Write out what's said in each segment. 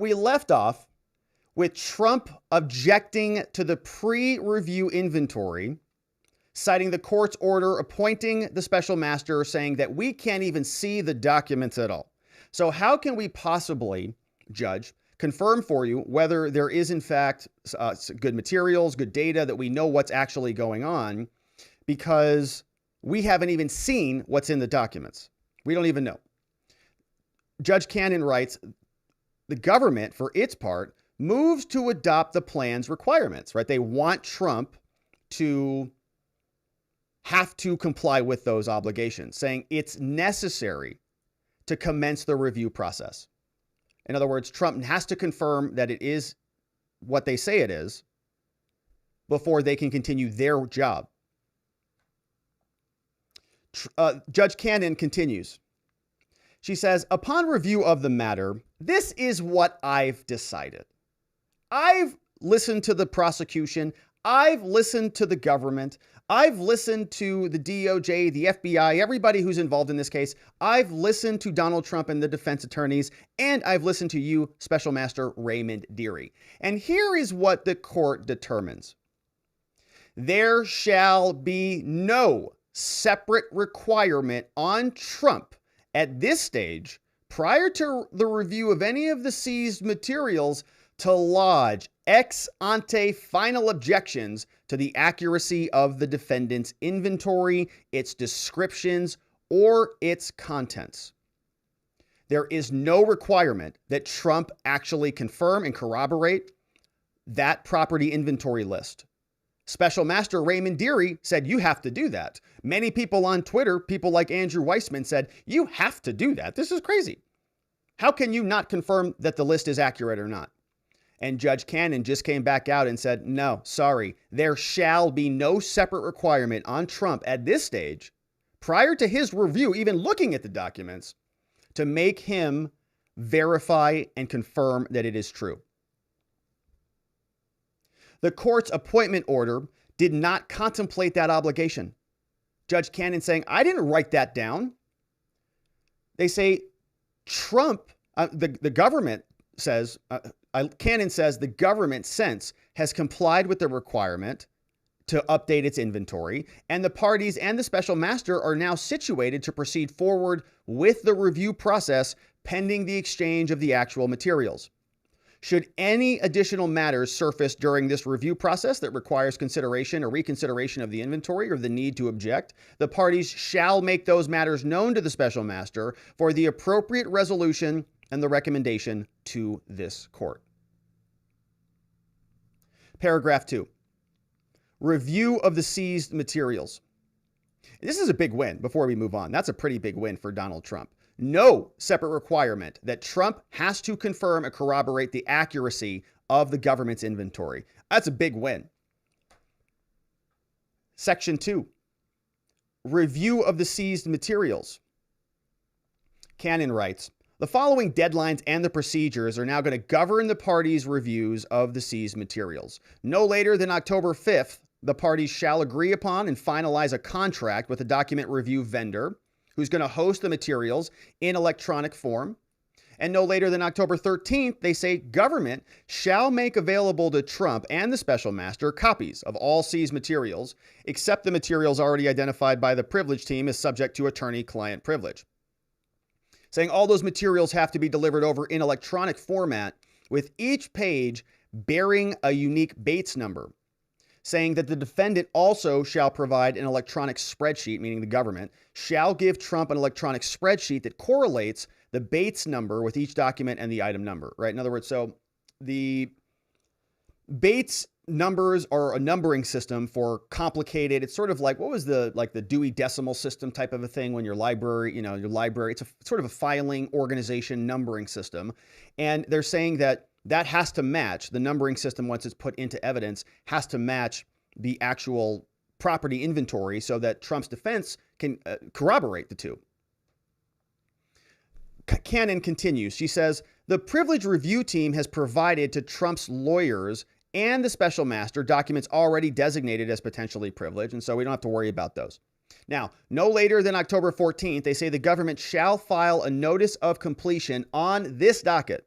we left off with Trump objecting to the pre-review inventory, citing the court's order appointing the special master, saying that we can't even see the documents at all. So how can we possibly, Judge, confirm for you whether there is in fact good materials, good data, that we know what's actually going on, because we haven't even seen what's in the documents. We don't even know. Judge Cannon writes, the government, for its part, moves to adopt the plan's requirements, right? They want Trump to have to comply with those obligations, saying it's necessary to commence the review process. In other words, Trump has to confirm that it is what they say it is before they can continue their job. Judge Cannon continues. She says, upon review of the matter, this is what I've decided. I've listened to the prosecution. I've listened to the government. I've listened to the DOJ, the FBI, everybody who's involved in this case. I've listened to Donald Trump and the defense attorneys, and I've listened to you, Special Master Raymond Dearie. And here is what the court determines. There shall be no separate requirement on Trump at this stage, prior to the review of any of the seized materials, to lodge ex ante final objections to the accuracy of the defendant's inventory, its descriptions, or its contents. There is no requirement that Trump actually confirm and corroborate that property inventory list. Special Master Raymond Dearie said you have to do that. Many people on Twitter, people like Andrew Weissman, said you have to do that. This is crazy. How can you not confirm that the list is accurate or not? And Judge Cannon just came back out and said, no, sorry, there shall be no separate requirement on Trump at this stage, prior to his review, even looking at the documents, to make him verify and confirm that it is true. The court's appointment order did not contemplate that obligation. Judge Cannon saying, I didn't write that down. They say Trump, the government says, Cannon says the government since has complied with the requirement to update its inventory, and the parties and the special master are now situated to proceed forward with the review process pending the exchange of the actual materials. Should any additional matters surface during this review process that requires consideration or reconsideration of the inventory or the need to object, the parties shall make those matters known to the special master for the appropriate resolution and the recommendation to this court. Paragraph 2. Review of the seized materials. This is a big win before we move on. That's a pretty big win for Donald Trump. No separate requirement that Trump has to confirm and corroborate the accuracy of the government's inventory. That's a big win. Section 2. Review of the seized materials. Cannon writes, the following deadlines and the procedures are now going to govern the parties' reviews of the seized materials. No later than October 5th, the parties shall agree upon and finalize a contract with a document review vendor who's going to host the materials in electronic form. And no later than October 13th, they say government shall make available to Trump and the special master copies of all seized materials, except the materials already identified by the privilege team as subject to attorney-client privilege. Saying all those materials have to be delivered over in electronic format with each page bearing a unique Bates number. Saying that the defendant also shall provide an electronic spreadsheet, meaning the government, shall give Trump an electronic spreadsheet that correlates the Bates number with each document and the item number, right? In other words, so the Bates numbers are a numbering system for complicated, it's sort of like, what was the Dewey Decimal System type of a thing when your library, it's a sort of a filing organization numbering system. And they're saying that has to match, the numbering system once it's put into evidence, has to match the actual property inventory so that Trump's defense can corroborate the two. Cannon continues. She says, the privilege review team has provided to Trump's lawyers and the special master documents already designated as potentially privileged, and so we don't have to worry about those. Now, no later than October 14th, they say the government shall file a notice of completion on this docket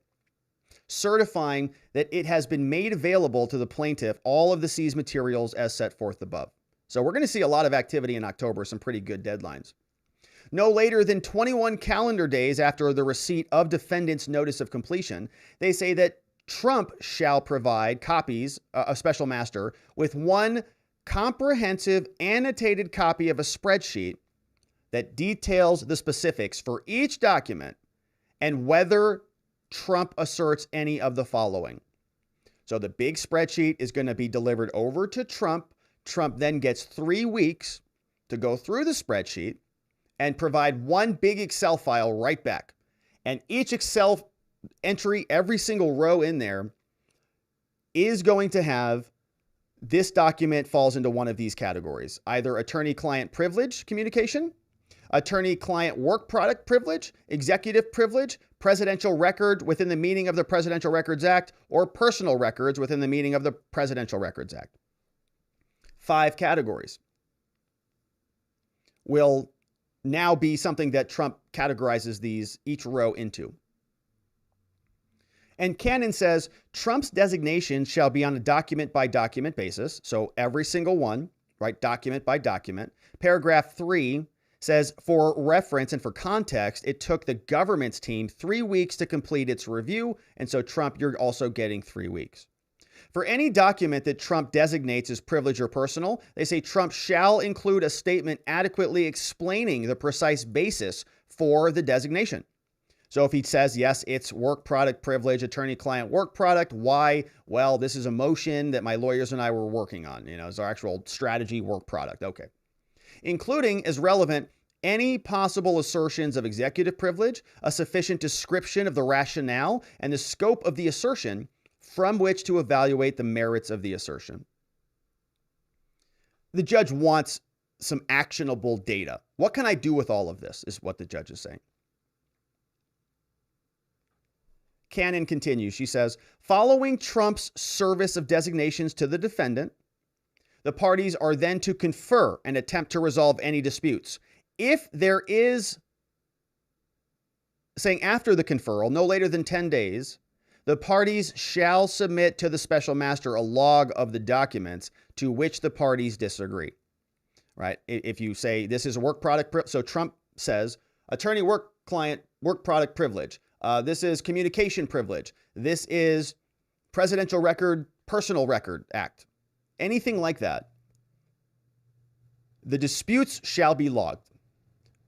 certifying that it has been made available to the plaintiff all of the seized materials as set forth above. So we're going to see a lot of activity in October, some pretty good deadlines. No later than 21 calendar days after the receipt of defendant's notice of completion, they say that Trump shall provide copies, a special master, with one comprehensive annotated copy of a spreadsheet that details the specifics for each document and whether Trump asserts any of the following. So the big spreadsheet is going to be delivered over to Trump. Trump then gets 3 weeks to go through the spreadsheet and provide one big Excel file right back. And each Excel entry, every single row in there, is going to have this document falls into one of these categories: either attorney-client privilege communication, attorney-client work product privilege, executive privilege, presidential record within the meaning of the Presidential Records Act, or personal records within the meaning of the Presidential Records Act. 5 categories will now be something that Trump categorizes these each row into. And Cannon says Trump's designation shall be on a document by document basis. So every single one, right? Document by document. Paragraph 3 says, for reference and for context, it took the government's team 3 weeks to complete its review. And so Trump, you're also getting 3 weeks. For any document that Trump designates as privileged or personal, they say Trump shall include a statement adequately explaining the precise basis for the designation. So if he says, yes, it's work product privilege, attorney-client work product, why? Well, this is a motion that my lawyers and I were working on. It's our actual strategy work product. Okay. Including, as relevant, any possible assertions of executive privilege, a sufficient description of the rationale and the scope of the assertion from which to evaluate the merits of the assertion. The judge wants some actionable data. What can I do with all of this, is what the judge is saying. Cannon continues. She says, following Trump's service of designations to the defendant, the parties are then to confer and attempt to resolve any disputes. If there is, saying after the conferral, no later than 10 days, the parties shall submit to the special master a log of the documents to which the parties disagree. Right? If you say this is a work product, so Trump says attorney work client work product privilege. This is communication privilege. This is Presidential Record, Personal Record Act. Anything like that. The disputes shall be logged.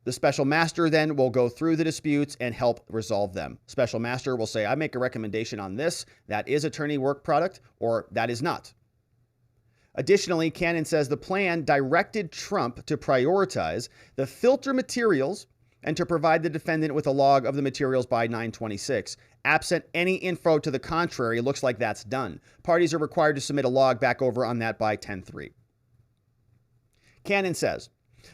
The special master then will go through the disputes and help resolve them. Special master will say, I make a recommendation on this. That is attorney work product, or that is not. Additionally, Cannon says the plan directed Trump to prioritize the filter materials and to provide the defendant with a log of the materials by 9/26. Absent any info to the contrary, it looks like that's done. Parties are required to submit a log back over on that by 10/3. Cannon says,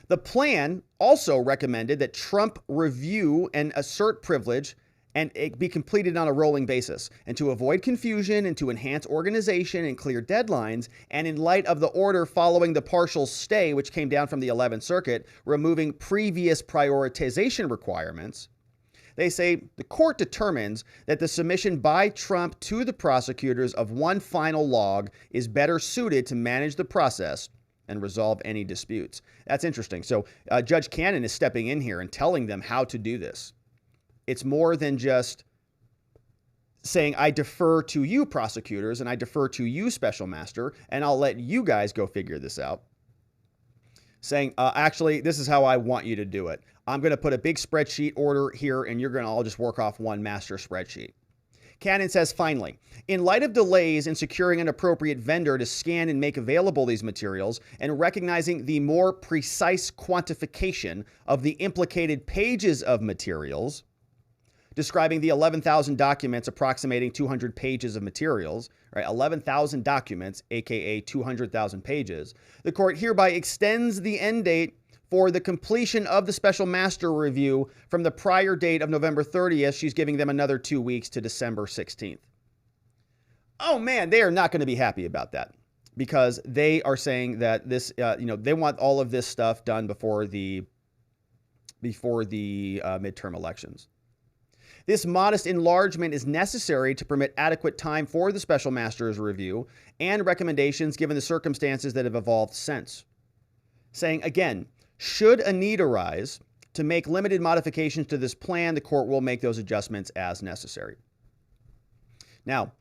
the plan also recommended that Trump review and assert privilege and it be completed on a rolling basis. And to avoid confusion and to enhance organization and clear deadlines, and in light of the order following the partial stay, which came down from the 11th Circuit, removing previous prioritization requirements, they say the court determines that the submission by Trump to the prosecutors of one final log is better suited to manage the process and resolve any disputes. That's interesting. So Judge Cannon is stepping in here and telling them how to do this. It's more than just saying, I defer to you prosecutors and I defer to you special master, and I'll let you guys go figure this out. Saying, actually, this is how I want you to do it. I'm going to put a big spreadsheet order here and you're going to all just work off one master spreadsheet. Cannon says, finally, in light of delays in securing an appropriate vendor to scan and make available these materials and recognizing the more precise quantification of the implicated pages of materials, describing the 11,000 documents approximating 200 pages of materials, right? 11,000 documents, aka 200,000 pages. The court hereby extends the end date for the completion of the special master review from the prior date of November 30th. She's giving them another 2 weeks to December 16th. Oh man, they are not going to be happy about that because they are saying that this, they want all of this stuff done before the midterm elections. This modest enlargement is necessary to permit adequate time for the special master's review and recommendations given the circumstances that have evolved since. Saying again, should a need arise to make limited modifications to this plan, the court will make those adjustments as necessary. Now,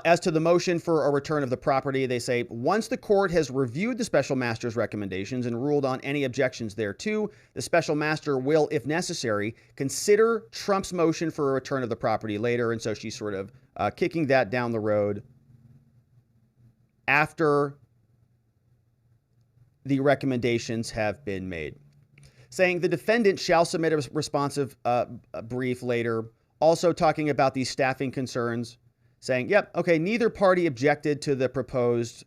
as to the motion for a return of the property, they say, once the court has reviewed the special master's recommendations and ruled on any objections thereto, the special master will, if necessary, consider Trump's motion for a return of the property later. And so she's sort of kicking that down the road after the recommendations have been made. Saying the defendant shall submit a responsive brief later, also talking about these staffing concerns. Saying, yep, okay, neither party objected to the proposed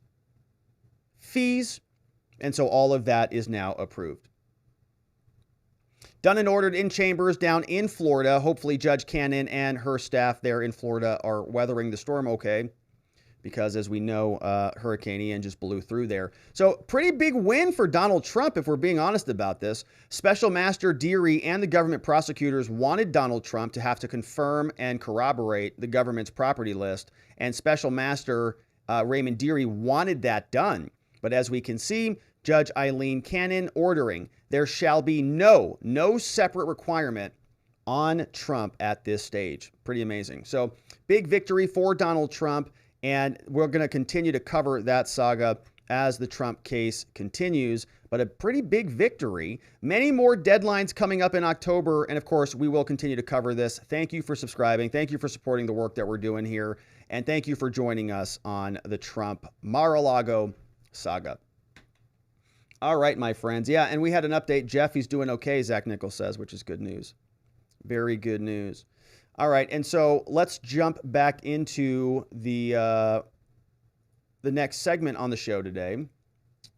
fees, and so all of that is now approved. Done and ordered in chambers down in Florida. Hopefully Judge Cannon and her staff there in Florida are weathering the storm okay, because as we know, Hurricane Ian just blew through there. So pretty big win for Donald Trump, if we're being honest about this. Special Master Dearie and the government prosecutors wanted Donald Trump to have to confirm and corroborate the government's property list, and Special Master Raymond Dearie wanted that done. But as we can see, Judge Aileen Cannon ordering there shall be no separate requirement on Trump at this stage. Pretty amazing. So big victory for Donald Trump. And we're going to continue to cover that saga as the Trump case continues, but a pretty big victory. Many more deadlines coming up in October, and of course, we will continue to cover this. Thank you for subscribing. Thank you for supporting the work that we're doing here, and thank you for joining us on the Trump Mar-a-Lago saga. All right, my friends. Yeah, and we had an update. Jeff, he's doing okay, Zach Nichols says, which is good news. Very good news. All right, and so let's jump back into the next segment on the show today,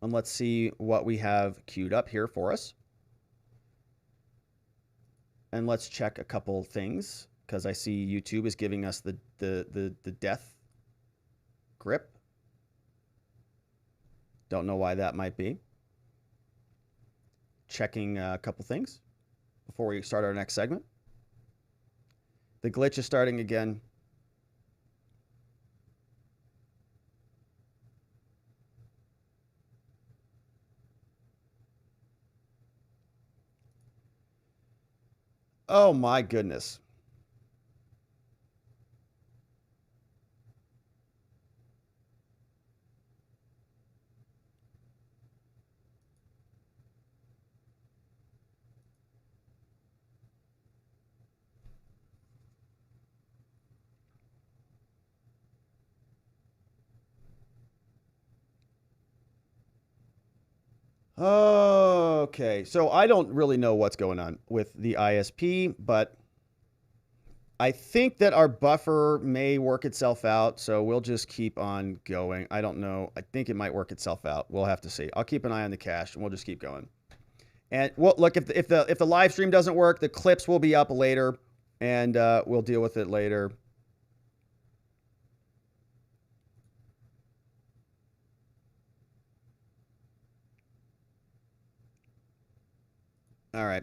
and let's see what we have queued up here for us. And let's check a couple things, because I see YouTube is giving us the death grip. Don't know why that might be. Checking a couple things before we start our next segment. The glitch is starting again. Oh my goodness. Okay, so I don't really know what's going on with the ISP, but I think that our buffer may work itself out, so we'll just keep on going. I don't know. I think it might work itself out. We'll have to see. I'll keep an eye on the cache, and we'll just keep going. And well, look, if the live stream doesn't work, the clips will be up later, and we'll deal with it later. All right.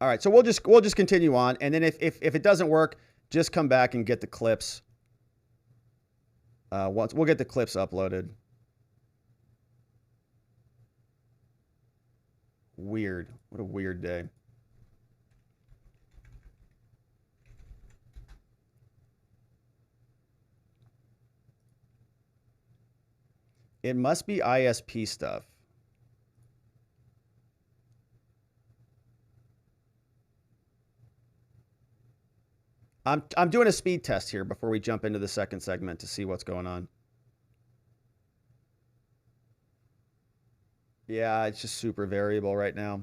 All right, so we'll just continue on, and then if it doesn't work, just come back and get the clips. We'll get the clips uploaded. Weird. What a weird day. It must be ISP stuff. I'm doing a speed test here before we jump into the second segment to see what's going on. Yeah, it's just super variable right now.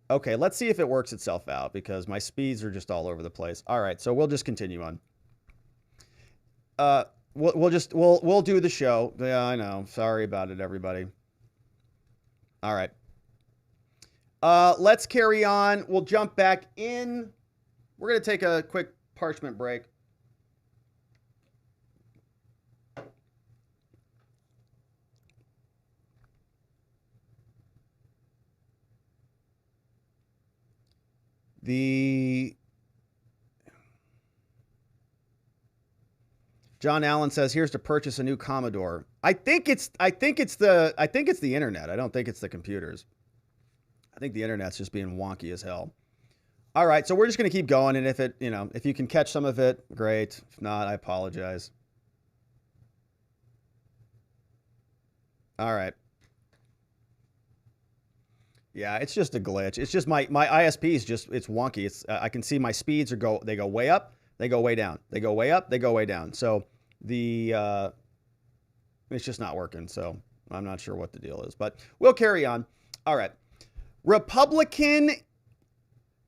Okay, let's see if it works itself out because my speeds are just all over the place. All right, so we'll just continue on. We'll do the show. Yeah, I know. Sorry about it, everybody. All right. Let's carry on. We'll jump back in. We're going to take a quick parchment break. John Allen says, "Here's to purchase a new Commodore." I think it's the internet. I don't think it's the computers. I think the internet's just being wonky as hell. All right, so we're just going to keep going, and if you can catch some of it, great. If not, I apologize. All right. Yeah, it's just a glitch. It's just my ISP is it's wonky. It's I can see my speeds they go way up, they go way down. They go way up, they go way down. So it's just not working. So I'm not sure what the deal is, but we'll carry on. All right.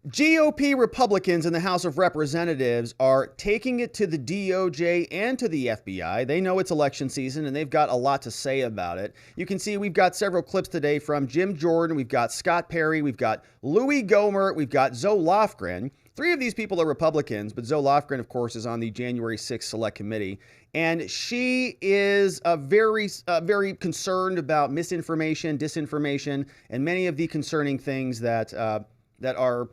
GOP Republicans in the House of Representatives are taking it to the DOJ and to the FBI. They know it's election season and they've got a lot to say about it. You can see we've got several clips today from Jim Jordan. We've got Scott Perry. We've got Louie Gohmert. We've got Zoe Lofgren. Three of these people are Republicans, but Zoe Lofgren, of course, is on the January 6th Select Committee. And she is very concerned about misinformation, disinformation, and many of the concerning things that are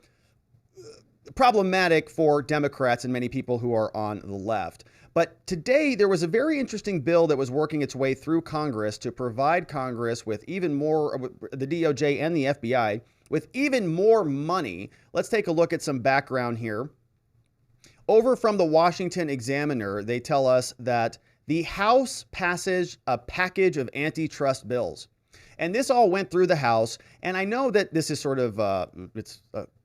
problematic for Democrats and many people who are on the left. But today there was a very interesting bill that was working its way through Congress to provide Congress with even more, the DOJ and the FBI, with even more money. Let's take a look at some background here. Over from the Washington Examiner, they tell us that the House passes a package of antitrust bills. And this all went through the House, and I know that this is sort of it's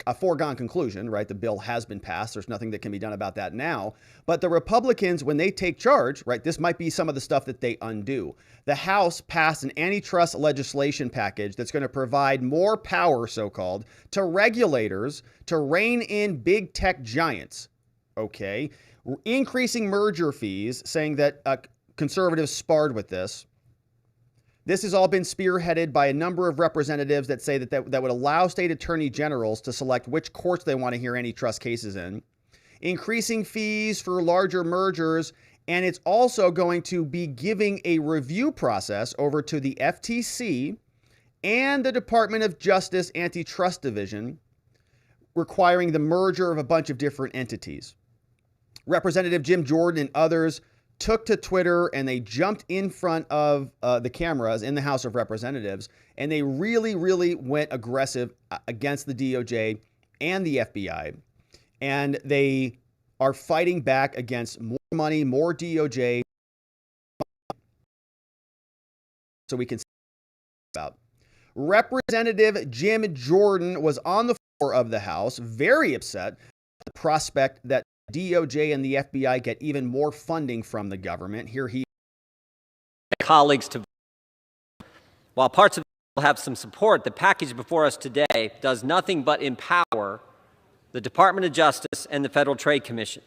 a foregone conclusion, right? The bill has been passed. There's nothing that can be done about that now. But the Republicans, when they take charge, right, this might be some of the stuff that they undo. The House passed an antitrust legislation package that's going to provide more power, so-called, to regulators to rein in big tech giants, okay? Increasing merger fees, saying that conservatives sparred with this. This has all been spearheaded by a number of representatives that say that would allow state attorney generals to select which courts they want to hear antitrust cases in. Increasing fees for larger mergers, and it's also going to be giving a review process over to the FTC and the Department of Justice Antitrust Division, requiring the merger of a bunch of different entities. Representative Jim Jordan and others took to Twitter and they jumped in front of the cameras in the House of Representatives, and they really, really went aggressive against the DOJ and the FBI. And they are fighting back against more money, more DOJ. So we can see about. Representative Jim Jordan was on the floor of the House, very upset at the prospect that DOJ and the FBI get even more funding from the government. Here he colleagues to while parts of it will have some support, the package before us today does nothing but empower the Department of Justice and the Federal Trade Commission.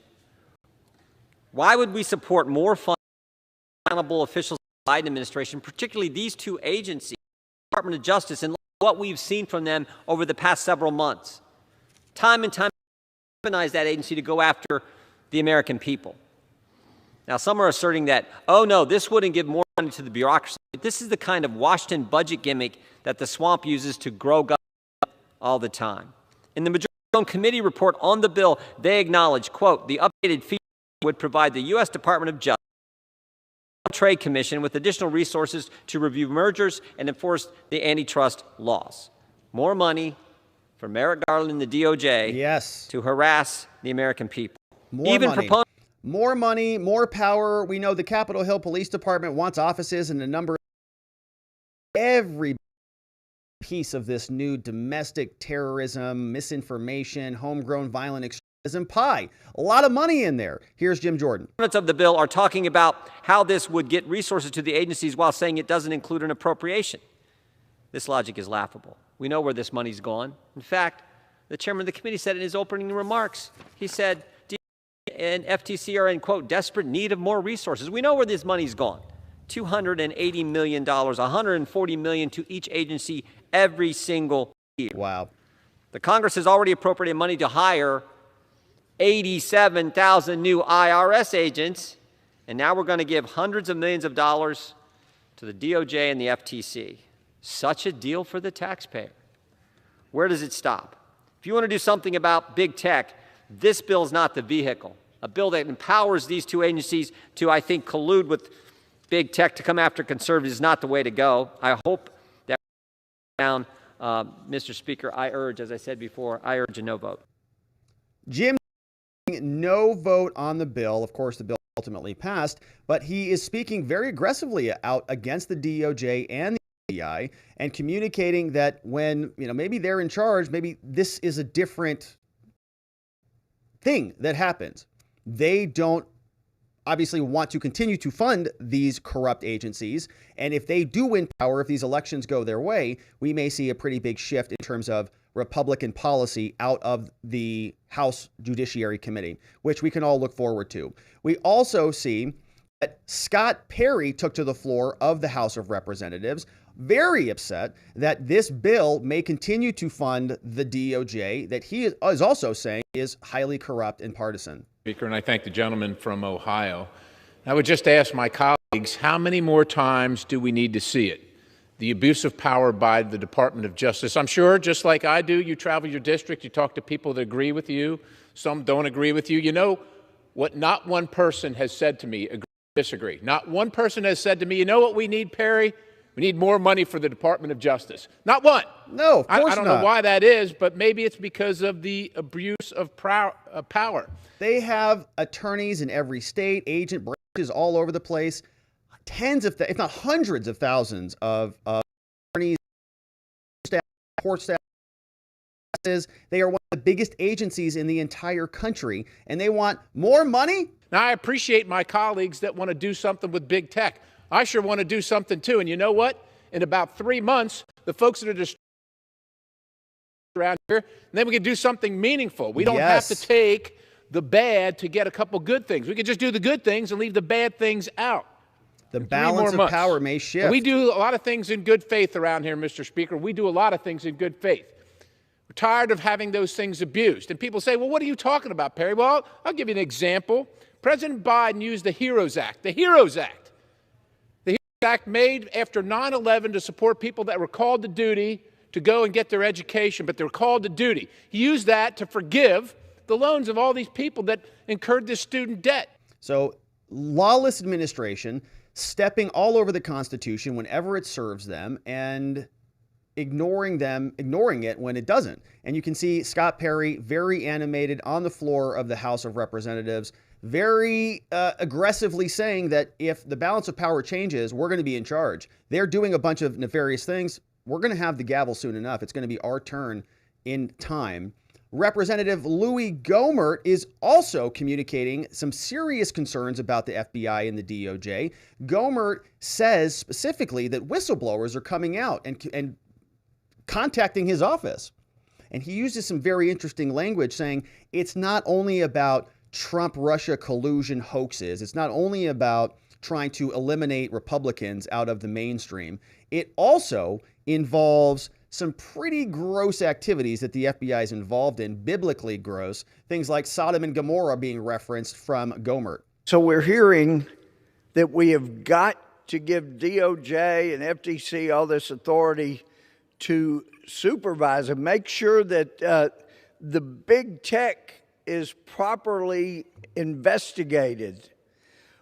Why would we support more funding for accountable officials of the Biden administration, particularly these two agencies, the Department of Justice, and what we've seen from them over the past several months? Time and time weaponize that agency to go after the American people. Now, some are asserting that, oh no, this wouldn't give more money to the bureaucracy. This is the kind of Washington budget gimmick that the swamp uses to grow government all the time. In the majority-owned committee report on the bill, they acknowledge, quote, the updated fee would provide the U.S. Department of Justice and the Trade Commission with additional resources to review mergers and enforce the antitrust laws. More money for Merrick Garland and the DOJ, yes, to harass the American people. More money, more power. We know the Capitol Hill Police Department wants offices in a number of every piece of this new domestic terrorism, misinformation, homegrown violent extremism pie. A lot of money in there. Here's Jim Jordan. Proponents of the bill are talking about how this would get resources to the agencies while saying it doesn't include an appropriation. This logic is laughable. We know where this money's gone. In fact, the chairman of the committee said in his opening remarks, he said, DOJ and FTC are in, quote, desperate need of more resources. We know where this money's gone. $280 million, $140 million to each agency every single year. Wow. The Congress has already appropriated money to hire 87,000 new IRS agents, and now we're going to give hundreds of millions of dollars to the DOJ and the FTC. Such a deal for the taxpayer. Where does it stop? If you want to do something about big tech, this bill is not the vehicle. A bill that empowers these two agencies to, I think, collude with big tech to come after conservatives is not the way to go. I hope that down, Mr. Speaker, I urge, as I said before, I urge a no vote. Jim, no vote on the bill. Of course, the bill ultimately passed, but he is speaking very aggressively out against the DOJ and the FBI and communicating that when, maybe they're in charge, maybe this is a different thing that happens. They don't obviously want to continue to fund these corrupt agencies. And if they do win power, if these elections go their way, we may see a pretty big shift in terms of Republican policy out of the House Judiciary Committee, which we can all look forward to. We also see that Scott Perry took to the floor of the House of Representatives, very upset that this bill may continue to fund the DOJ, that he is also saying is highly corrupt and partisan. Speaker, and I thank the gentleman from Ohio. I would just ask my colleagues, how many more times do we need to see it? The abuse of power by the Department of Justice. I'm sure, just like I do, you travel your district, you talk to people that agree with you, some don't agree with you. You know what not one person has said to me, agree or disagree. Not one person has said to me, you know what we need, Perry? We need more money for the Department of Justice. Not one. No, of course I don't not. know why that is, but maybe it's because of the abuse of power. They have attorneys in every state, agent branches all over the place, tens of, if not hundreds of thousands of attorneys, staff, court staff. They are one of the biggest agencies in the entire country, and they want more money. Now, I appreciate my colleagues that want to do something with big tech. I sure want to do something too. And you know what? In about 3 months, the folks that are just around here, and then we can do something meaningful. We don't have to take the bad to get a couple good things. We can just do the good things and leave the bad things out. The balance of power may shift. And we do a lot of things in good faith around here, Mr. Speaker. We do a lot of things in good faith. We're tired of having those things abused. And people say, well, what are you talking about, Perry? Well, I'll give you an example. President Biden used the HEROES Act. The HEROES Act. Act made after 9/11 to support people that were called to duty to go and get their education, but they were called to duty. He used that to forgive the loans of all these people that incurred this student debt. So, lawless administration stepping all over the Constitution whenever it serves them and ignoring it when it doesn't. And you can see Scott Perry very animated on the floor of the House of Representatives, very aggressively saying that if the balance of power changes, we're going to be in charge. They're doing a bunch of nefarious things. We're going to have the gavel soon enough. It's going to be our turn in time. Representative Louie Gohmert is also communicating some serious concerns about the FBI and the DOJ. Gohmert says specifically that whistleblowers are coming out and contacting his office. And he uses some very interesting language saying it's not only about Trump-Russia collusion hoaxes. It's not only about trying to eliminate Republicans out of the mainstream. It also involves some pretty gross activities that the FBI is involved in, biblically gross, things like Sodom and Gomorrah being referenced from Gohmert. So we're hearing that we have got to give DOJ and FTC all this authority to supervise and make sure that the big tech is properly investigated.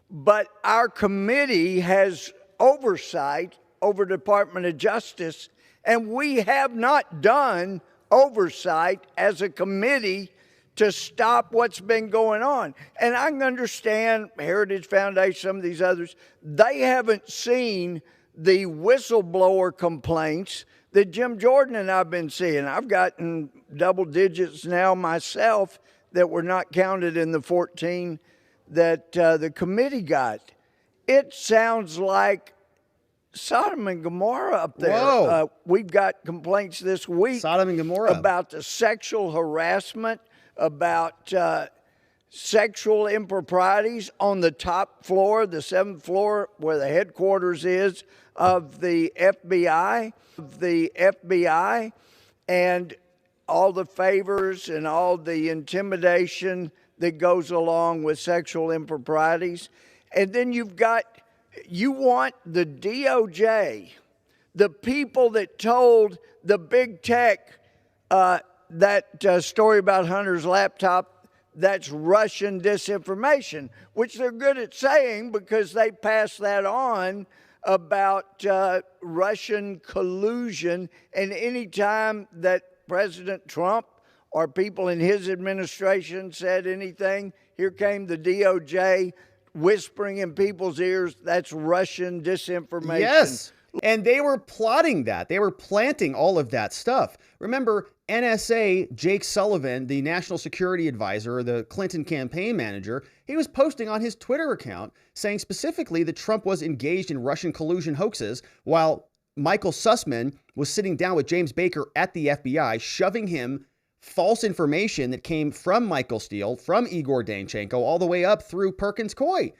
But our committee has oversight over Department of Justice, and we have not done oversight as a committee to stop what's been going on. And I can understand Heritage Foundation, some of these others, they haven't seen the whistleblower complaints that Jim Jordan and I've been seeing. I've gotten double digits now myself that were not counted in the 14 that the committee got. It sounds like Sodom and Gomorrah up there. We've got complaints this week Sodom and Gomorrah about the sexual harassment, about sexual improprieties on the top floor, the 7th floor where the headquarters is of the FBI. and all the favors and all the intimidation that goes along with sexual improprieties. And then you want the DOJ, the people that told the big tech that story about Hunter's laptop, that's Russian disinformation, which they're good at saying because they pass that on about Russian collusion. And any time that President Trump or people in his administration said anything, here came the DOJ whispering in people's ears, that's Russian disinformation. Yes. And they were plotting that. They were planting all of that stuff. Remember, NSA, Jake Sullivan, the national security advisor, the Clinton campaign manager, he was posting on his Twitter account saying specifically that Trump was engaged in Russian collusion hoaxes, while Michael Sussman was sitting down with James Baker at the FBI, shoving him false information that came from Michael Steele, from Igor Danchenko, all the way up through Perkins Coie.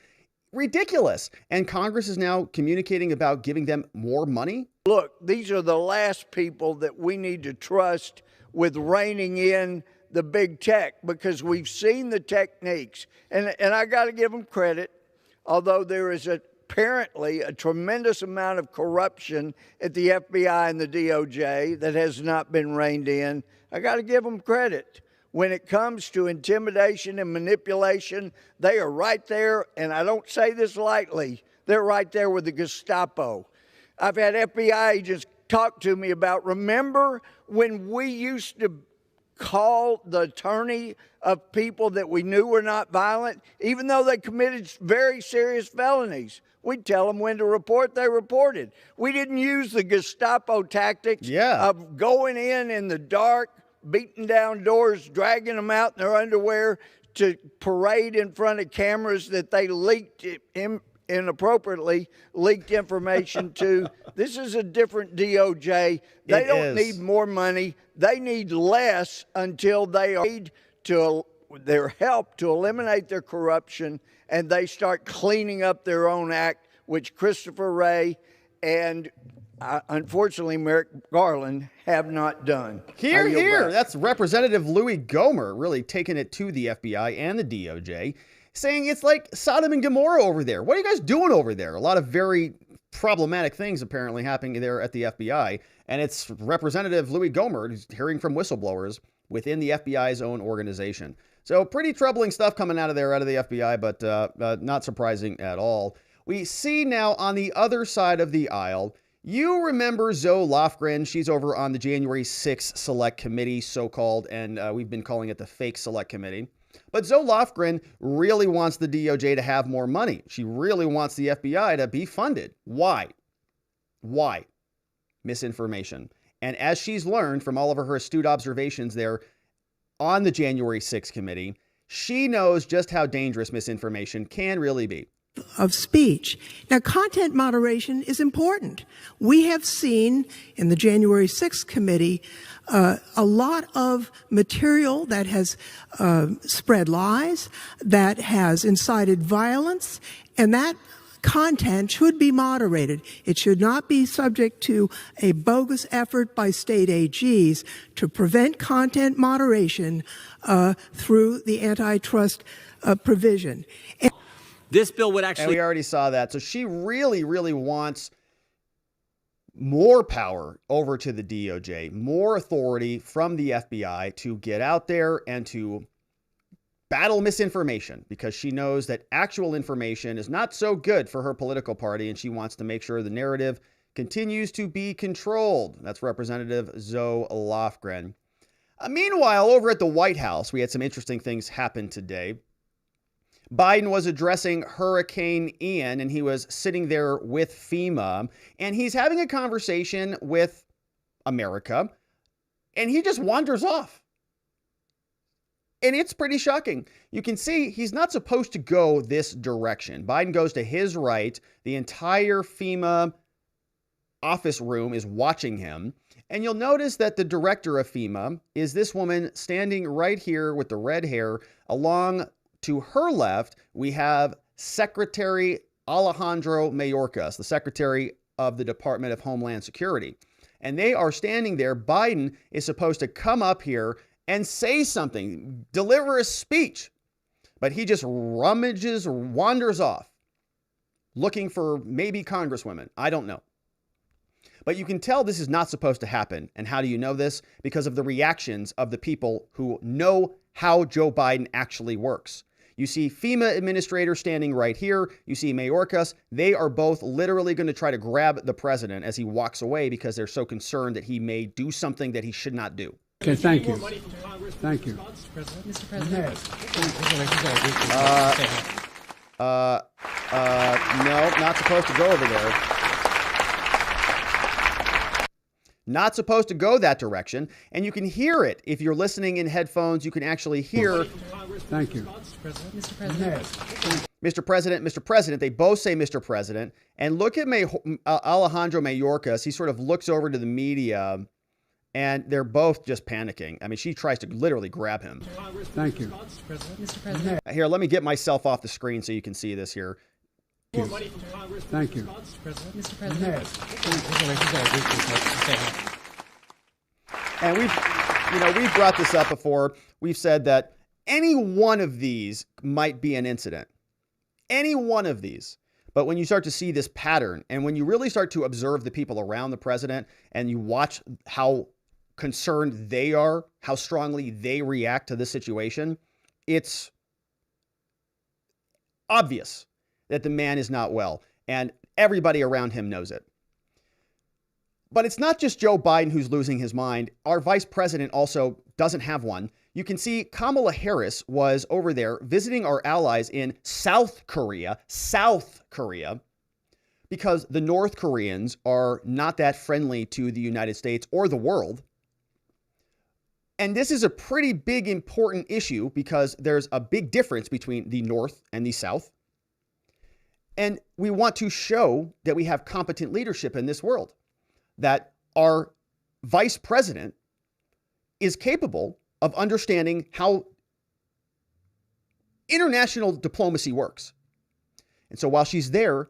Ridiculous. And Congress is now communicating about giving them more money. Look, these are the last people that we need to trust with reining in the big tech, because we've seen the techniques. And I got to give them credit, although there is apparently a tremendous amount of corruption at the FBI and the DOJ that has not been reined in. I got to give them credit. When it comes to intimidation and manipulation, they are right there, and I don't say this lightly, they're right there with the Gestapo. I've had FBI agents talk to me about, remember when we used to call the attorney of people that we knew were not violent, even though they committed very serious felonies? We'd tell them when to report, they reported. We didn't use the Gestapo tactics of going in the dark, beating down doors, dragging them out in their underwear to parade in front of cameras that they leaked inappropriately leaked information to. This is a different DOJ. They don't need more money. They need less until they need their help to eliminate their corruption, and they start cleaning up their own act, which Christopher Wray and unfortunately Merrick Garland have not done. Here. That's Representative Louie Gohmert really taking it to the FBI and the DOJ, saying it's like Sodom and Gomorrah over there. What are you guys doing over there? A lot of very problematic things apparently happening there at the FBI. And it's Representative Louie Gohmert who's hearing from whistleblowers within the FBI's own organization. So pretty troubling stuff coming out of the FBI, but not surprising at all. We see now on the other side of the aisle, you remember Zoe Lofgren. She's over on the January 6th Select Committee, so-called, and we've been calling it the fake Select Committee. But Zoe Lofgren really wants the DOJ to have more money. She really wants the FBI to be funded. Why? Misinformation. And as she's learned from all of her astute observations there on the January 6th committee, she knows just how dangerous misinformation can really be. Of speech. Now, content moderation is important. We have seen in the January 6th committee a lot of material that has spread lies, that has incited violence, and that content should be moderated. It should not be subject to a bogus effort by state AGs to prevent content moderation through the antitrust provision. This bill would actually... And we already saw that. So she really, really wants more power over to the DOJ, more authority from the FBI to get out there and to battle misinformation, because she knows that actual information is not so good for her political party, and she wants to make sure the narrative continues to be controlled. That's Representative Zoe Lofgren. Meanwhile, over at the White House, we had some interesting things happen today. Biden was addressing Hurricane Ian, and he was sitting there with FEMA, and he's having a conversation with America, and he just wanders off. And it's pretty shocking. You can see he's not supposed to go this direction. Biden goes to his right. The entire FEMA office room is watching him. And you'll notice that the director of FEMA is this woman standing right here with the red hair. Along to her left, we have Secretary Alejandro Mayorkas, the Secretary of the Department of Homeland Security. and they are standing there. Biden is supposed to come up here and say something, deliver a speech, but he just rummages or wanders off looking for maybe congresswomen. I don't know. But you can tell this is not supposed to happen. And how do you know this? Because of the reactions of the people who know how Joe Biden actually works. You see FEMA administrators standing right here. You see Mayorkas. They are both literally going to try to grab the president as he walks away because they're so concerned that he may do something that he should not do. Okay, thank you. Thank you. Mr. President. No, not supposed to go over there. Not supposed to go that direction. And you can hear it. If you're listening in headphones, you can actually hear. Thank you. Mr. President. Mr. President, Mr. President. They both say Mr. President. And look at Alejandro Mayorkas. He sort of looks over to the media and they're both just panicking. I mean, she tries to literally grab him. Thank you. Mr. President. Here, let me get myself off the screen so you can see this here. Thank you. Mr. President. And we've brought this up before. We've said that any one of these might be an incident. Any one of these. But when you start to see this pattern, and when you really start to observe the people around the president, and you watch how concerned they are, how strongly they react to this situation, it's obvious that the man is not well. And everybody around him knows it. But it's not just Joe Biden who's losing his mind. Our vice president also doesn't have one. You can see Kamala Harris was over there visiting our allies in South Korea, because the North Koreans are not that friendly to the United States or the world. And this is a pretty big, important issue because there's a big difference between the North and the South. And we want to show that we have competent leadership in this world, that our vice president is capable of understanding how international diplomacy works. And so while she's there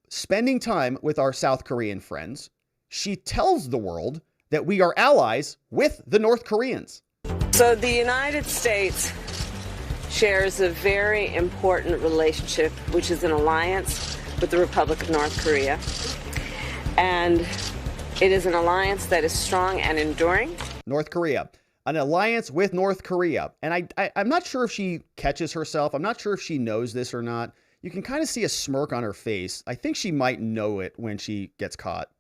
spending time with our South Korean friends, she tells the world that we are allies with the North Koreans. So the United States shares a very important relationship, which is an alliance with the Republic of North Korea. And it is an alliance that is strong and enduring. North Korea, an alliance with North Korea. And I'm not sure if she catches herself. I'm not sure if she knows this or not. You can kind of see a smirk on her face. I think she might know it when she gets caught.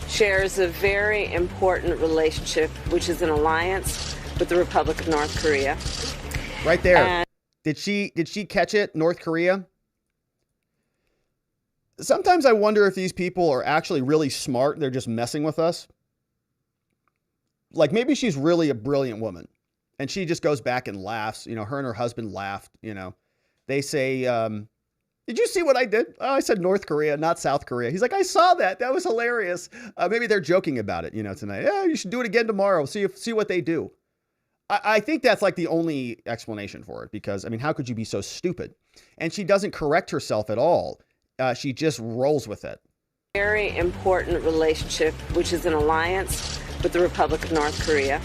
Shares a very important relationship, which is an alliance with the Republic of North Korea. Right there. And did she catch it, North Korea? Sometimes I wonder if these people are actually really smart. They're just messing with us. Like maybe she's really a brilliant woman and she just goes back and laughs. You know, her and her husband laughed, you know. They say, did you see what I did? Oh, I said North Korea, not South Korea. He's like, I saw that. That was hilarious. Maybe they're joking about it, you know, tonight. Yeah, you should do it again tomorrow. See what they do. I think that's like the only explanation for it because, I mean, how could you be so stupid? And she doesn't correct herself at all. She just rolls with it. Very important relationship, which is an alliance with the Republic of North Korea.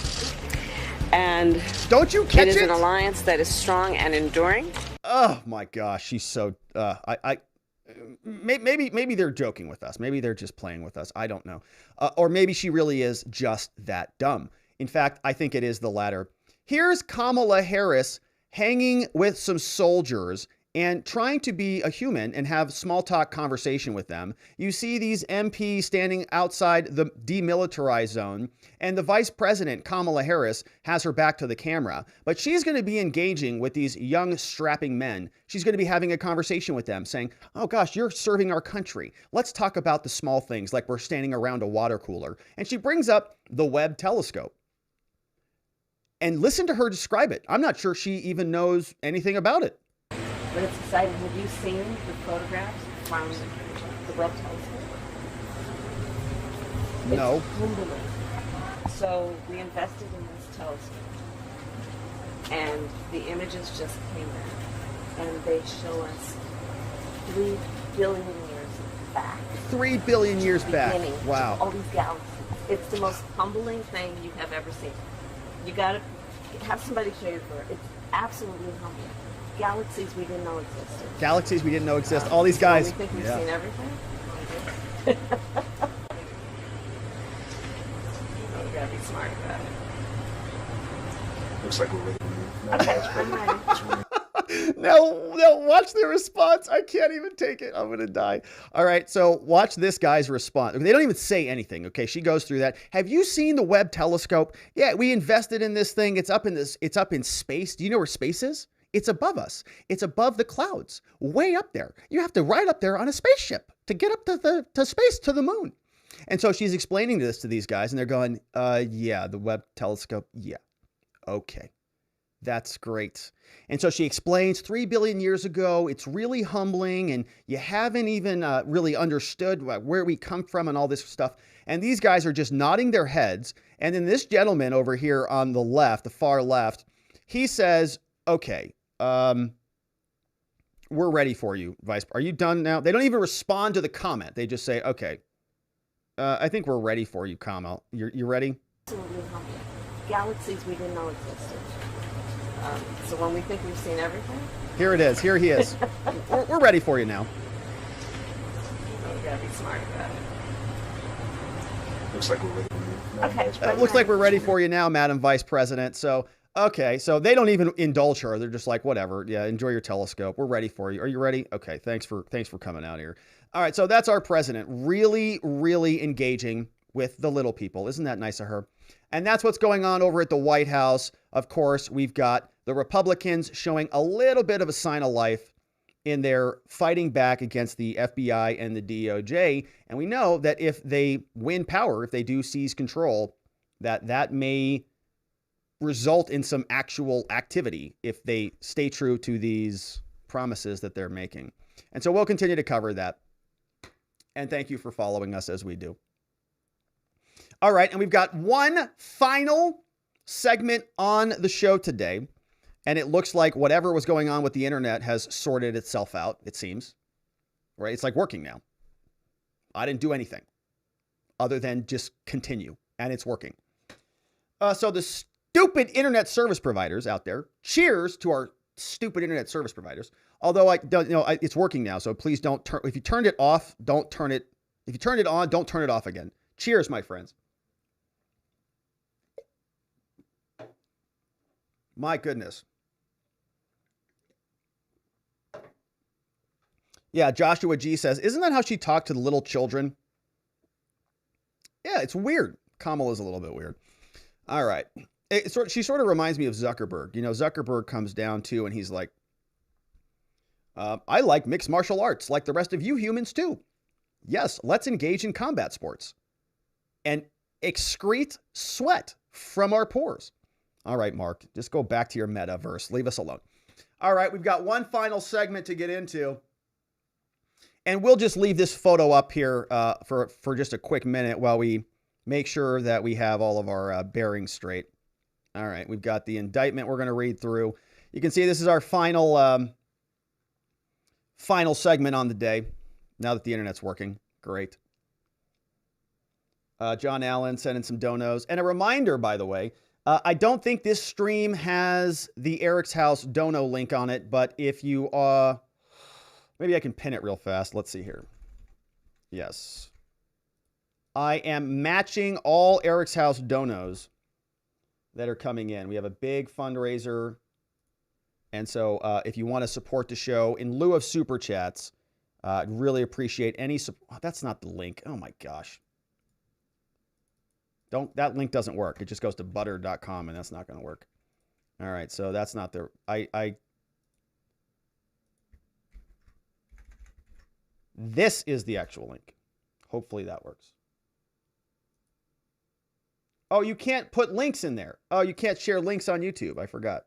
And don't you catch it? It is an alliance that is strong and enduring. Oh my gosh, she's so. Maybe they're joking with us. Maybe they're just playing with us. I don't know. Or maybe she really is just that dumb. In fact, I think it is the latter. Here's Kamala Harris hanging with some soldiers and trying to be a human and have small talk conversation with them. You see these MPs standing outside the demilitarized zone, and the vice president, Kamala Harris, has her back to the camera. But she's going to be engaging with these young, strapping men. She's going to be having a conversation with them, saying, oh gosh, you're serving our country. Let's talk about the small things, like we're standing around a water cooler. And she brings up the Webb Telescope. And listen to her describe it. I'm not sure she even knows anything about it. But it's exciting. Have you seen the photographs from the Webb Telescope? No. It's humbling. So we invested in this telescope, and the images just came in, and they show us 3 billion years back. 3 billion years back. Beginning. Wow. All these galaxies. It's the most humbling thing you have ever seen. You got to have somebody show you for it. It's absolutely humbling. Galaxies we didn't know existed. Galaxies we didn't know exist. All these guys. We think we've seen everything. You gotta be smart about it. Looks like we're ready to move. Okay, I'm ready. Now, watch their response. I can't even take it. I'm going to die. All right, so watch this guy's response. They don't even say anything, okay? She goes through that. Have you seen the Webb Telescope? Yeah, we invested in this thing. It's up in space. Do you know where space is? It's above us. It's above the clouds, way up there. You have to ride up there on a spaceship to get up to space, to the moon. And so she's explaining this to these guys, and they're going, yeah, the Webb Telescope, yeah, okay. That's great. And so she explains 3 billion years ago, it's really humbling, and you haven't even really understood where we come from and all this stuff. And these guys are just nodding their heads. And then this gentleman over here on the left, the far left, he says, okay, we're ready for you, Vice. Are you done now? They don't even respond to the comment. They just say, okay, I think we're ready for you, Kamala. You ready? Absolutely humbling. Galaxies we didn't know existed. So when we think we've seen everything, here it is. Here he is. We're ready for you now. You gotta be smart about it. Looks like we're ready to move. Okay. Looks like we're ready for you now, Madam Vice President. So, okay. So they don't even indulge her. They're just like, whatever. Yeah, enjoy your telescope. We're ready for you. Are you ready? Okay. Thanks for coming out here. All right. So that's our president. Really, really engaging with the little people. Isn't that nice of her? And that's what's going on over at the White House. Of course, we've got the Republicans showing a little bit of a sign of life in their fighting back against the FBI and the DOJ. And we know that if they win power, if they do seize control, that may result in some actual activity if they stay true to these promises that they're making. And so we'll continue to cover that. And thank you for following us as we do. All right, and we've got one final segment on the show today, and it looks like whatever was going on with the internet has sorted itself out, it seems. Right? It's like working now. I didn't do anything other than just continue, and it's working. So the stupid internet service providers out there, cheers to our stupid internet service providers. Although I don't, it's working now, so please don't turn. If you turned it off, don't turn it. If you turned it on, don't turn it off again. Cheers, my friends. My goodness. Yeah, Joshua G says, isn't that how she talked to the little children? Yeah, it's weird. Kamala's a little bit weird. All right. She sort of reminds me of Zuckerberg. You know, Zuckerberg comes down too, and he's like, I like mixed martial arts like the rest of you humans too. Yes, let's engage in combat sports and excrete sweat from our pores. All right, Mark, just go back to your metaverse. Leave us alone. All right, we've got one final segment to get into. And we'll just leave this photo up here for just a quick minute while we make sure that we have all of our bearings straight. All right, we've got the indictment we're going to read through. You can see this is our final segment on the day, now that the internet's working. Great. John Allen sent in some donos. And a reminder, by the way, I don't think this stream has the Eric's House dono link on it, but if you maybe I can pin it real fast. Let's see here. Yes. I am matching all Eric's House donos that are coming in. We have a big fundraiser. And so if you want to support the show in lieu of super chats, I'd really appreciate any support. Oh, that's not the link. Oh my gosh. That link doesn't work. It just goes to butter.com and that's not going to work. All right. So that's not the, this is the actual link. Hopefully that works. Oh, you can't put links in there. Oh, you can't share links on YouTube. I forgot.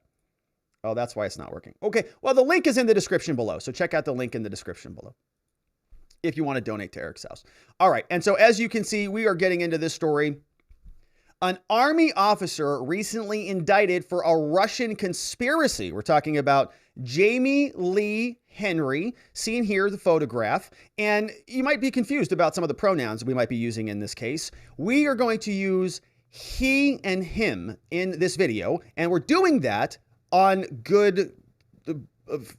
Oh, that's why it's not working. Okay. Well, the link is in the description below. So check out the link in the description below if you want to donate to Eric's House. All right. And so as you can see, we are getting into this story. An Army officer recently indicted for a Russian conspiracy. We're talking about Jaime Lee Henry, seen here, the photograph. And you might be confused about some of the pronouns we might be using in this case. We are going to use he and him in this video, and we're doing that on good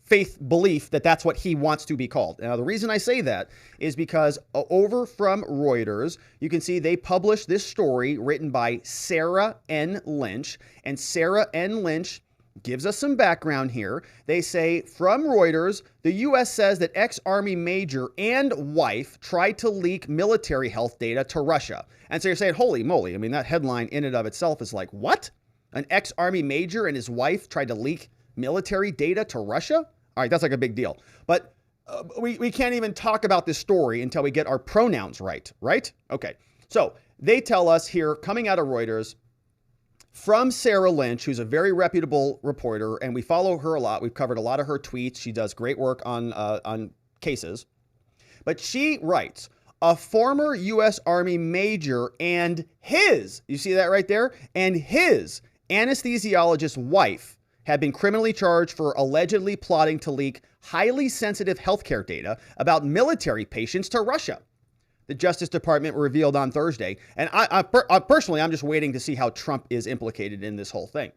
faith belief that that's what he wants to be called. Now, the reason I say that is because over from Reuters, you can see they published this story written by Sarah N. Lynch, and Sarah N. Lynch gives us some background here. They say, from Reuters, the U.S. says that ex-Army major and wife tried to leak military health data to Russia. And so you're saying, holy moly, I mean, that headline in and of itself is like, what? An ex-Army major and his wife tried to leak military data to Russia? All right, that's like a big deal. But we can't even talk about this story until we get our pronouns right? Okay, so they tell us here, coming out of Reuters, from Sarah Lynch, who's a very reputable reporter, and we follow her a lot. We've covered a lot of her tweets. She does great work on cases. But she writes, a former U.S. Army major and his, you see that right there? And his anesthesiologist wife had been criminally charged for allegedly plotting to leak highly sensitive healthcare data about military patients to Russia. The Justice Department revealed on Thursday. And I personally, I'm just waiting to see how Trump is implicated in this whole thing.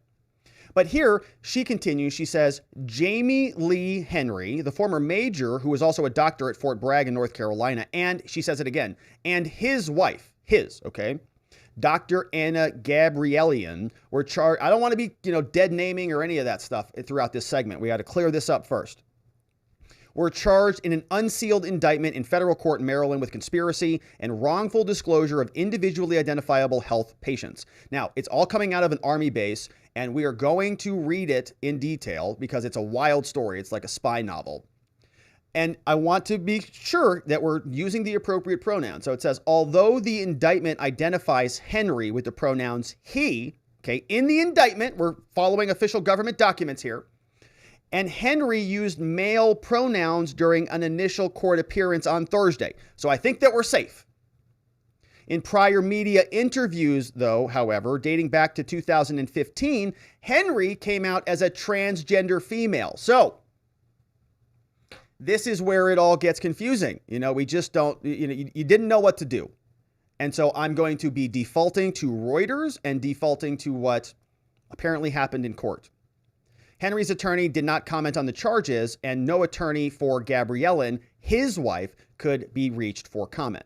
But here she continues. She says, Jaime Lee Henry, the former major who was also a doctor at Fort Bragg in North Carolina, and she says it again, and his wife, Dr. Anna Gabrielian, were charged. I don't want to be, dead naming or any of that stuff throughout this segment. We got to clear this up first. Were charged in an unsealed indictment in federal court in Maryland with conspiracy and wrongful disclosure of individually identifiable health patients. Now, it's all coming out of an Army base, and we are going to read it in detail because it's a wild story. It's like a spy novel. And I want to be sure that we're using the appropriate pronoun. So it says, although the indictment identifies Henry with the pronouns he, okay, in the indictment, we're following official government documents here, and Henry used male pronouns during an initial court appearance on Thursday. So I think that we're safe. In prior media interviews, though, however, dating back to 2015, Henry came out as a transgender female. So this is where it all gets confusing. We just don't, you didn't know what to do. And so I'm going to be defaulting to Reuters and defaulting to what apparently happened in court. Henry's attorney did not comment on the charges, and no attorney for Gabrielian, his wife, could be reached for comment.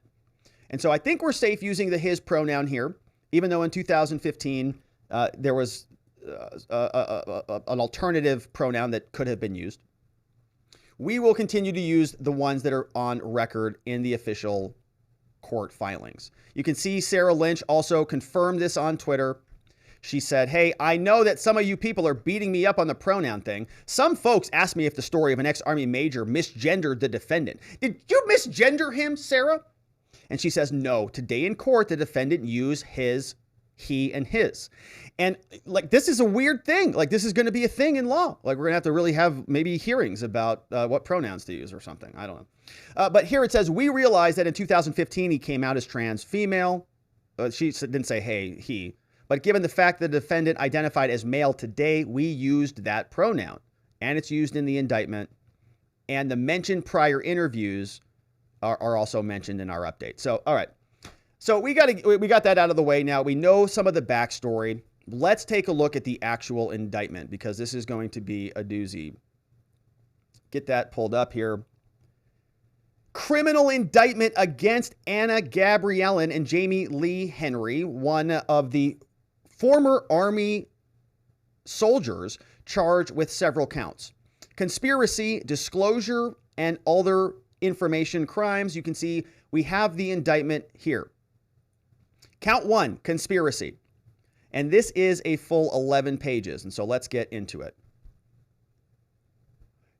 And so I think we're safe using the his pronoun here, even though in 2015 there was an alternative pronoun that could have been used. We will continue to use the ones that are on record in the official court filings. You can see Sarah Lynch also confirmed this on Twitter. She said, hey, I know that some of you people are beating me up on the pronoun thing. Some folks asked me if the story of an ex-Army major misgendered the defendant. Did you misgender him, Sarah? And she says, no, today in court, the defendant used his, he, and his. And this is a weird thing. This is going to be a thing in law. We're going to have to really have maybe hearings about what pronouns to use or something. I don't know. But here it says, we realized that in 2015, he came out as trans female. She didn't say, hey, he. But given the fact that the defendant identified as male today, we used that pronoun. And it's used in the indictment. And the mentioned prior interviews are also mentioned in our update. So, all right. So we got that out of the way now. We know some of the backstory. Let's take a look at the actual indictment because this is going to be a doozy. Get that pulled up here. Criminal indictment against Anna Gabrielian and Jaime Lee Henry, one of the former Army soldiers charged with several counts. Conspiracy, disclosure, and other information crimes. You can see we have the indictment here. Count 1, conspiracy. And this is a full 11 pages. And so let's get into it.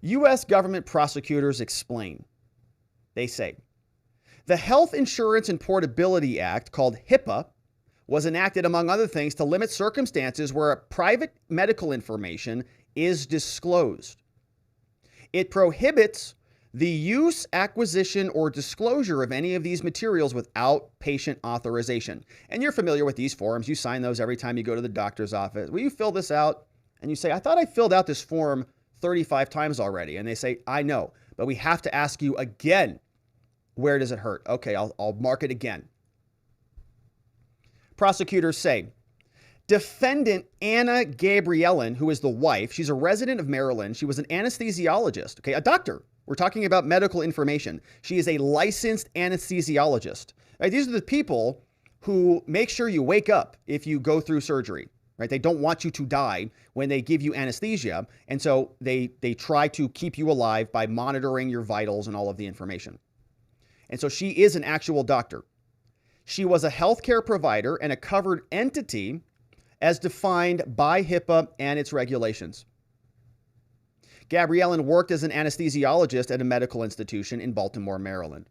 U.S. government prosecutors explain. They say, the Health Insurance and Portability Act, called HIPAA, was enacted, among other things, to limit circumstances where private medical information is disclosed. It prohibits the use, acquisition, or disclosure of any of these materials without patient authorization. And you're familiar with these forms. You sign those every time you go to the doctor's office. Will you fill this out? And you say, I thought I filled out this form 35 times already. And they say, I know, but we have to ask you again, where does it hurt? Okay, I'll mark it again. Prosecutors say, defendant Anna Gabriellen, who is the wife, she's a resident of Maryland. She was an anesthesiologist, okay, a doctor. We're talking about medical information. She is a licensed anesthesiologist. Right, these are the people who make sure you wake up if you go through surgery. Right? They don't want you to die when they give you anesthesia. And so they try to keep you alive by monitoring your vitals and all of the information. And so she is an actual doctor. She was a healthcare provider and a covered entity as defined by HIPAA and its regulations. Gabriellen worked as an anesthesiologist at a medical institution in Baltimore, Maryland.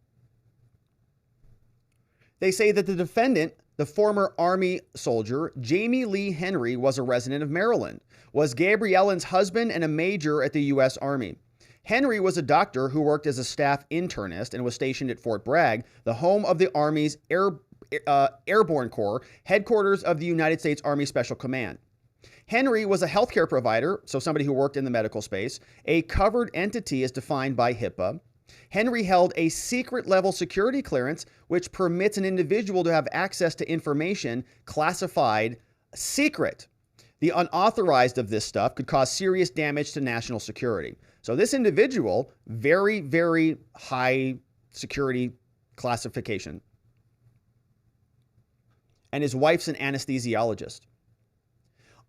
They say that the defendant, the former Army soldier, Jaime Lee Henry, was a resident of Maryland, was Gabriellen's husband and a major at the U.S. Army. Henry was a doctor who worked as a staff internist and was stationed at Fort Bragg, the home of the Army's Airborne Corps, headquarters of the United States Army Special Command. Henry was a healthcare provider, so somebody who worked in the medical space, a covered entity as defined by HIPAA. Henry held a secret level security clearance, which permits an individual to have access to information classified secret. The unauthorized of this stuff could cause serious damage to national security. So this individual, very, very high security classification. And his wife's an anesthesiologist.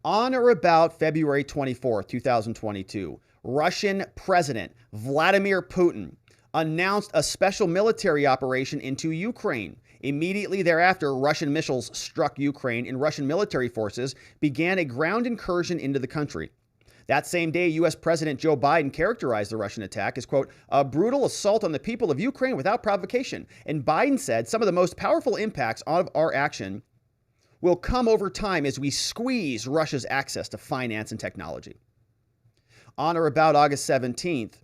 On or about February 24th, 2022, Russian President Vladimir Putin announced a special military operation into Ukraine. Immediately thereafter, Russian missiles struck Ukraine and Russian military forces began a ground incursion into the country. That same day, U.S. President Joe Biden characterized the Russian attack as, quote, a brutal assault on the people of Ukraine without provocation. And Biden said some of the most powerful impacts of our action will come over time as we squeeze Russia's access to finance and technology. On or about August 17th,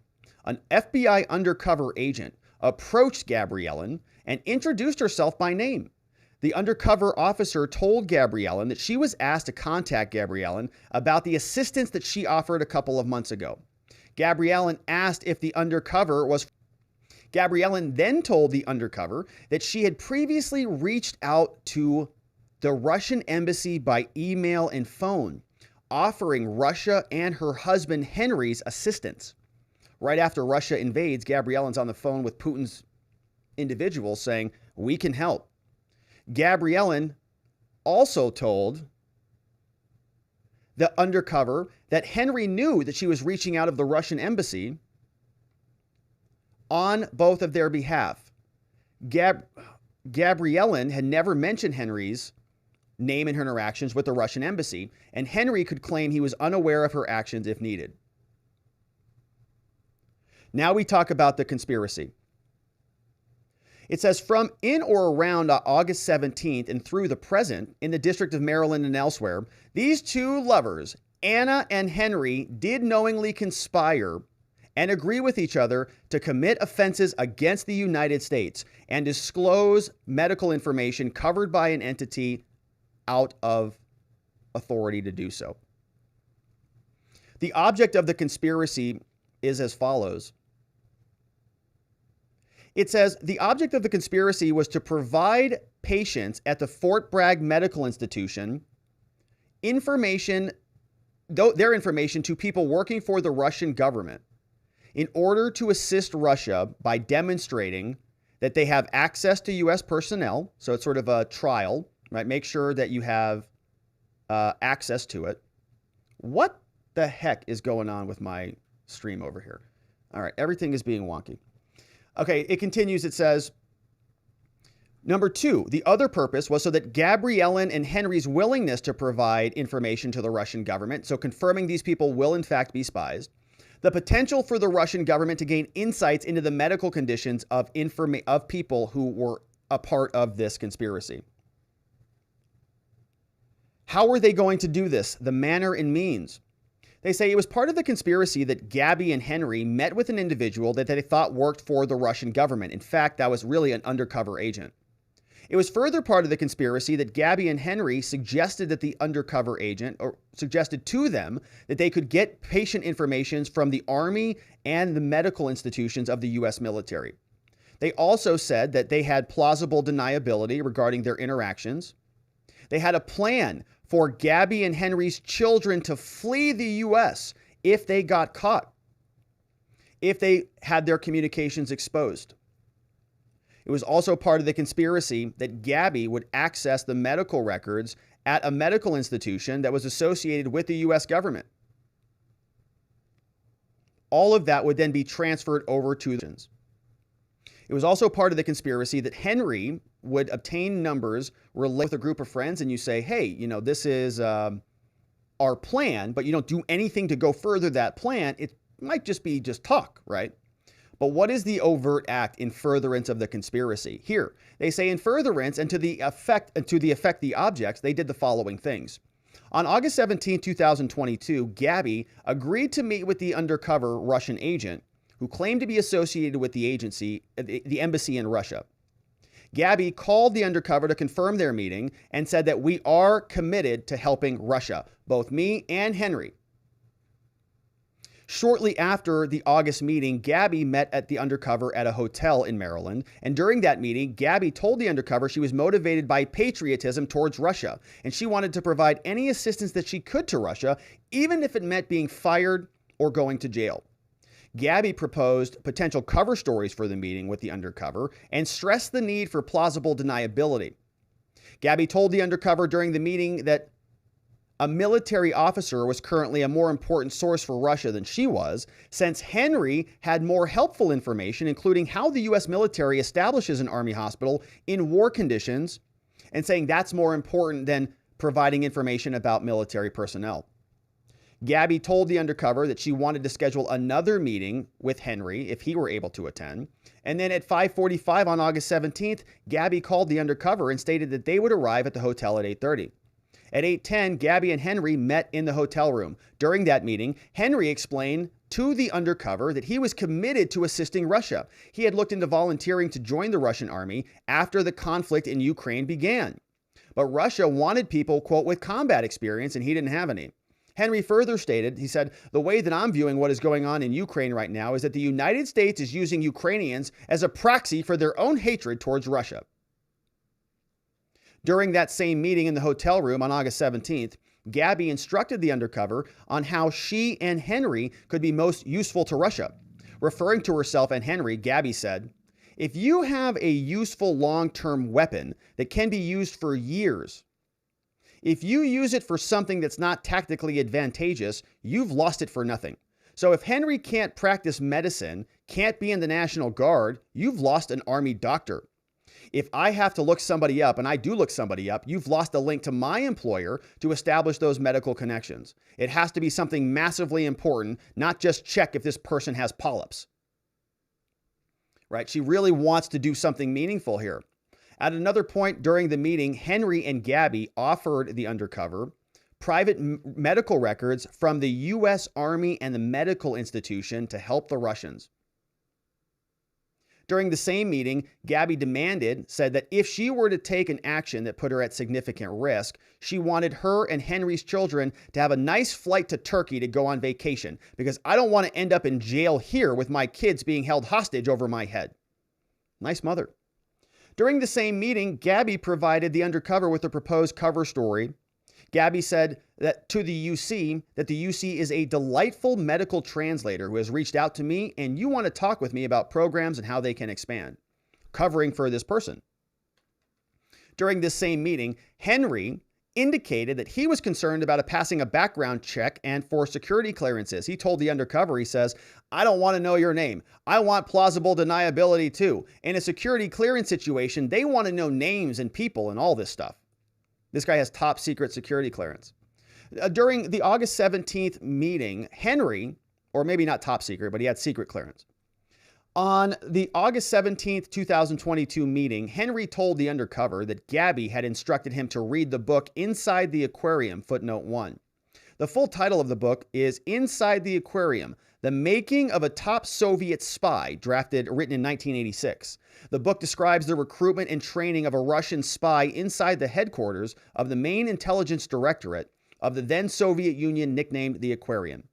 an FBI undercover agent approached Gabriellen and introduced herself by name. The undercover officer told Gabriellen that she was asked to contact Gabriellen about the assistance that she offered a couple of months ago. Gabriellen asked if the undercover was... Gabriellen then told the undercover that she had previously reached out to the Russian embassy by email and phone, offering Russia and her husband Henry's assistance. Right after Russia invades, Gabriellen's on the phone with Putin's individuals saying, we can help. Gabriellen also told the undercover that Henry knew that she was reaching out of the Russian embassy on both of their behalf. Gabriellen had never mentioned Henry's name in her interactions with the Russian embassy, and Henry could claim he was unaware of her actions if needed. Now we talk about the conspiracy. It says from in or around August 17th and through the present in the District of Maryland and elsewhere, these two lovers, Anna and Henry, did knowingly conspire and agree with each other to commit offenses against the United States and disclose medical information covered by an entity out of authority to do so. The object of the conspiracy is as follows. It says the object of the conspiracy was to provide patients at the Fort Bragg Medical Institution information, their information to people working for the Russian government in order to assist Russia by demonstrating that they have access to U.S. personnel. So it's sort of a trial, right? Make sure that you have access to it. What the heck is going on with my stream over here? All right, everything is being wonky. Okay, it continues. It says, number two, the other purpose was so that Gabriellen and Henry's willingness to provide information to the Russian government, so confirming these people will in fact be spies, the potential for the Russian government to gain insights into the medical conditions of people who were a part of this conspiracy. How were they going to do this? The manner and means. They say it was part of the conspiracy that Gabby and Henry met with an individual that they thought worked for the Russian government. In fact, that was really an undercover agent. It was further part of the conspiracy that Gabby and Henry suggested that the undercover agent, or suggested to them that they could get patient information from the Army and the medical institutions of the U.S. military. They also said that they had plausible deniability regarding their interactions. They had a plan for Gabby and Henry's children to flee the U.S. if they got caught, if they had their communications exposed. It was also part of the conspiracy that Gabby would access the medical records at a medical institution that was associated with the U.S. government. All of that would then be transferred over to the. It was also part of the conspiracy that Henry would obtain numbers, relate with a group of friends, and you say, hey, you know, this is our plan, but you don't do anything to go further that plan. It might just be just talk, right? But what is the overt act in furtherance of the conspiracy? Here, they say in furtherance and to the effect the objects, they did the following things. On August 17, 2022, Gabby agreed to meet with the undercover Russian agent who claimed to be associated with the agency, the embassy in Russia. Gabby called the undercover to confirm their meeting and said that we are committed to helping Russia, both me and Henry. Shortly after the August meeting, Gabby met at the undercover at a hotel in Maryland. And during that meeting, Gabby told the undercover she was motivated by patriotism towards Russia. And she wanted to provide any assistance that she could to Russia, even if it meant being fired or going to jail. Gabby proposed potential cover stories for the meeting with the undercover and stressed the need for plausible deniability. Gabby told the undercover during the meeting that a military officer was currently a more important source for Russia than she was, since Henry had more helpful information, including how the U.S. military establishes an army hospital in war conditions, and saying that's more important than providing information about military personnel. Gabby told the undercover that she wanted to schedule another meeting with Henry if he were able to attend. And then at 5:45 on August 17th, Gabby called the undercover and stated that they would arrive at the hotel at 8:30. At 8:10, Gabby and Henry met in the hotel room. During that meeting, Henry explained to the undercover that he was committed to assisting Russia. He had looked into volunteering to join the Russian army after the conflict in Ukraine began. But Russia wanted people, quote, with combat experience, and he didn't have any. Henry further stated, he said, the way that I'm viewing what is going on in Ukraine right now is that the United States is using Ukrainians as a proxy for their own hatred towards Russia. During that same meeting in the hotel room on August 17th, Gabby instructed the undercover on how she and Henry could be most useful to Russia. Referring to herself and Henry, Gabby said, if you have a useful long-term weapon that can be used for years, if you use it for something that's not tactically advantageous, you've lost it for nothing. So if Henry can't practice medicine, can't be in the National Guard, you've lost an Army doctor. If I have to look somebody up, and I do look somebody up, you've lost a link to my employer to establish those medical connections. It has to be something massively important, not just check if this person has polyps. Right? She really wants to do something meaningful here. At another point during the meeting, Henry and Gabby offered the undercover private medical records from the U.S. Army and the medical institution to help the Russians. During the same meeting, Gabby said that if she were to take an action that put her at significant risk, she wanted her and Henry's children to have a nice flight to Turkey to go on vacation, because I don't want to end up in jail here with my kids being held hostage over my head. Nice mother. During the same meeting, Gabby provided the undercover with a proposed cover story. Gabby said that to the UC, that the UC is a delightful medical translator who has reached out to me, and you want to talk with me about programs and how they can expand, covering for this person. During this same meeting, Henry indicated that he was concerned about passing a background check and for security clearances. He told the undercover, he says, I don't want to know your name. I want plausible deniability too. In a security clearance situation, they want to know names and people and all this stuff. This guy has top secret security clearance. During the August 17th meeting, Henry, or maybe not top secret, but he had secret clearance. On the August 17th, 2022 meeting, Henry told the undercover that Gabby had instructed him to read the book Inside the Aquarium, footnote 1. The full title of the book is Inside the Aquarium, the The Making of a Top Soviet Spy, written in 1986. The book describes the recruitment and training of a Russian spy inside the headquarters of the main intelligence directorate of the then Soviet Union, nicknamed the Aquarian.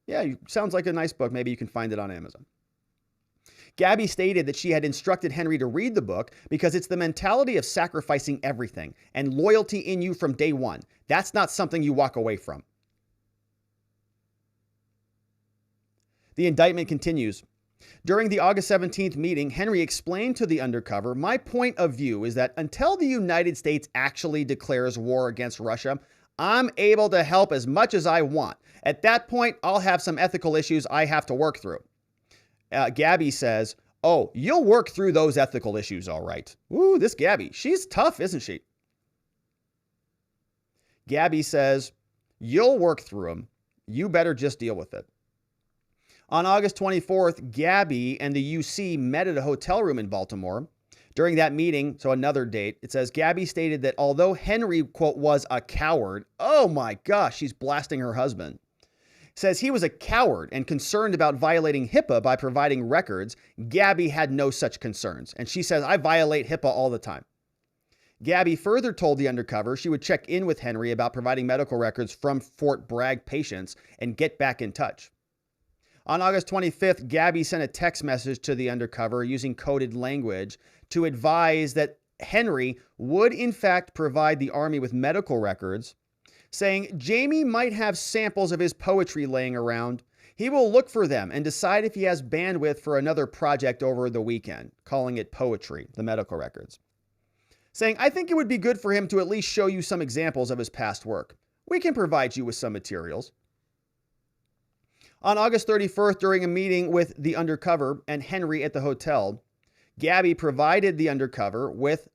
Yeah, sounds like a nice book. Maybe you can find it on Amazon. Gabby stated that she had instructed Henry to read the book because it's the mentality of sacrificing everything and loyalty in you from day one. That's not something you walk away from. The indictment continues. During the August 17th meeting, Henry explained to the undercover, "My point of view is that until the United States actually declares war against Russia, I'm able to help as much as I want. At that point, I'll have some ethical issues I have to work through." Gabby says, "Oh, you'll work through those ethical issues, all right." Ooh, this Gabby, she's tough, isn't she? Gabby says, "You'll work through them. You better just deal with it." On August 24th, Gabby and the UC met at a hotel room in Baltimore. During that meeting, so another date, it says Gabby stated that although Henry, quote, was a coward, oh my gosh, she's blasting her husband, says he was a coward and concerned about violating HIPAA by providing records, Gabby had no such concerns. And she says, "I violate HIPAA all the time." Gabby further told the undercover she would check in with Henry about providing medical records from Fort Bragg patients and get back in touch. On August 25th, Gabby sent a text message to the undercover using coded language to advise that Henry would in fact provide the Army with medical records, saying Jaime might have samples of his poetry laying around. He will look for them and decide if he has bandwidth for another project over the weekend, calling it poetry, the medical records. Saying, "I think it would be good for him to at least show you some examples of his past work. We can provide you with some materials." On August 31st, during a meeting with the undercover and Henry at the hotel, Gabby provided the undercover with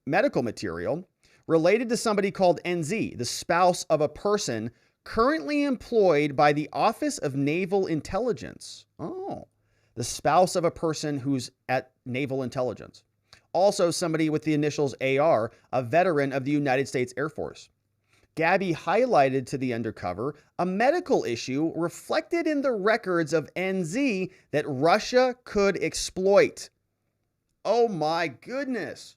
medical material related to somebody called NZ, the spouse of a person currently employed by the Office of Naval Intelligence. Oh, the spouse of a person who's at Naval Intelligence. Also somebody with the initials AR, a veteran of the United States Air Force. Gabby highlighted to the undercover a medical issue reflected in the records of NZ that Russia could exploit. Oh my goodness.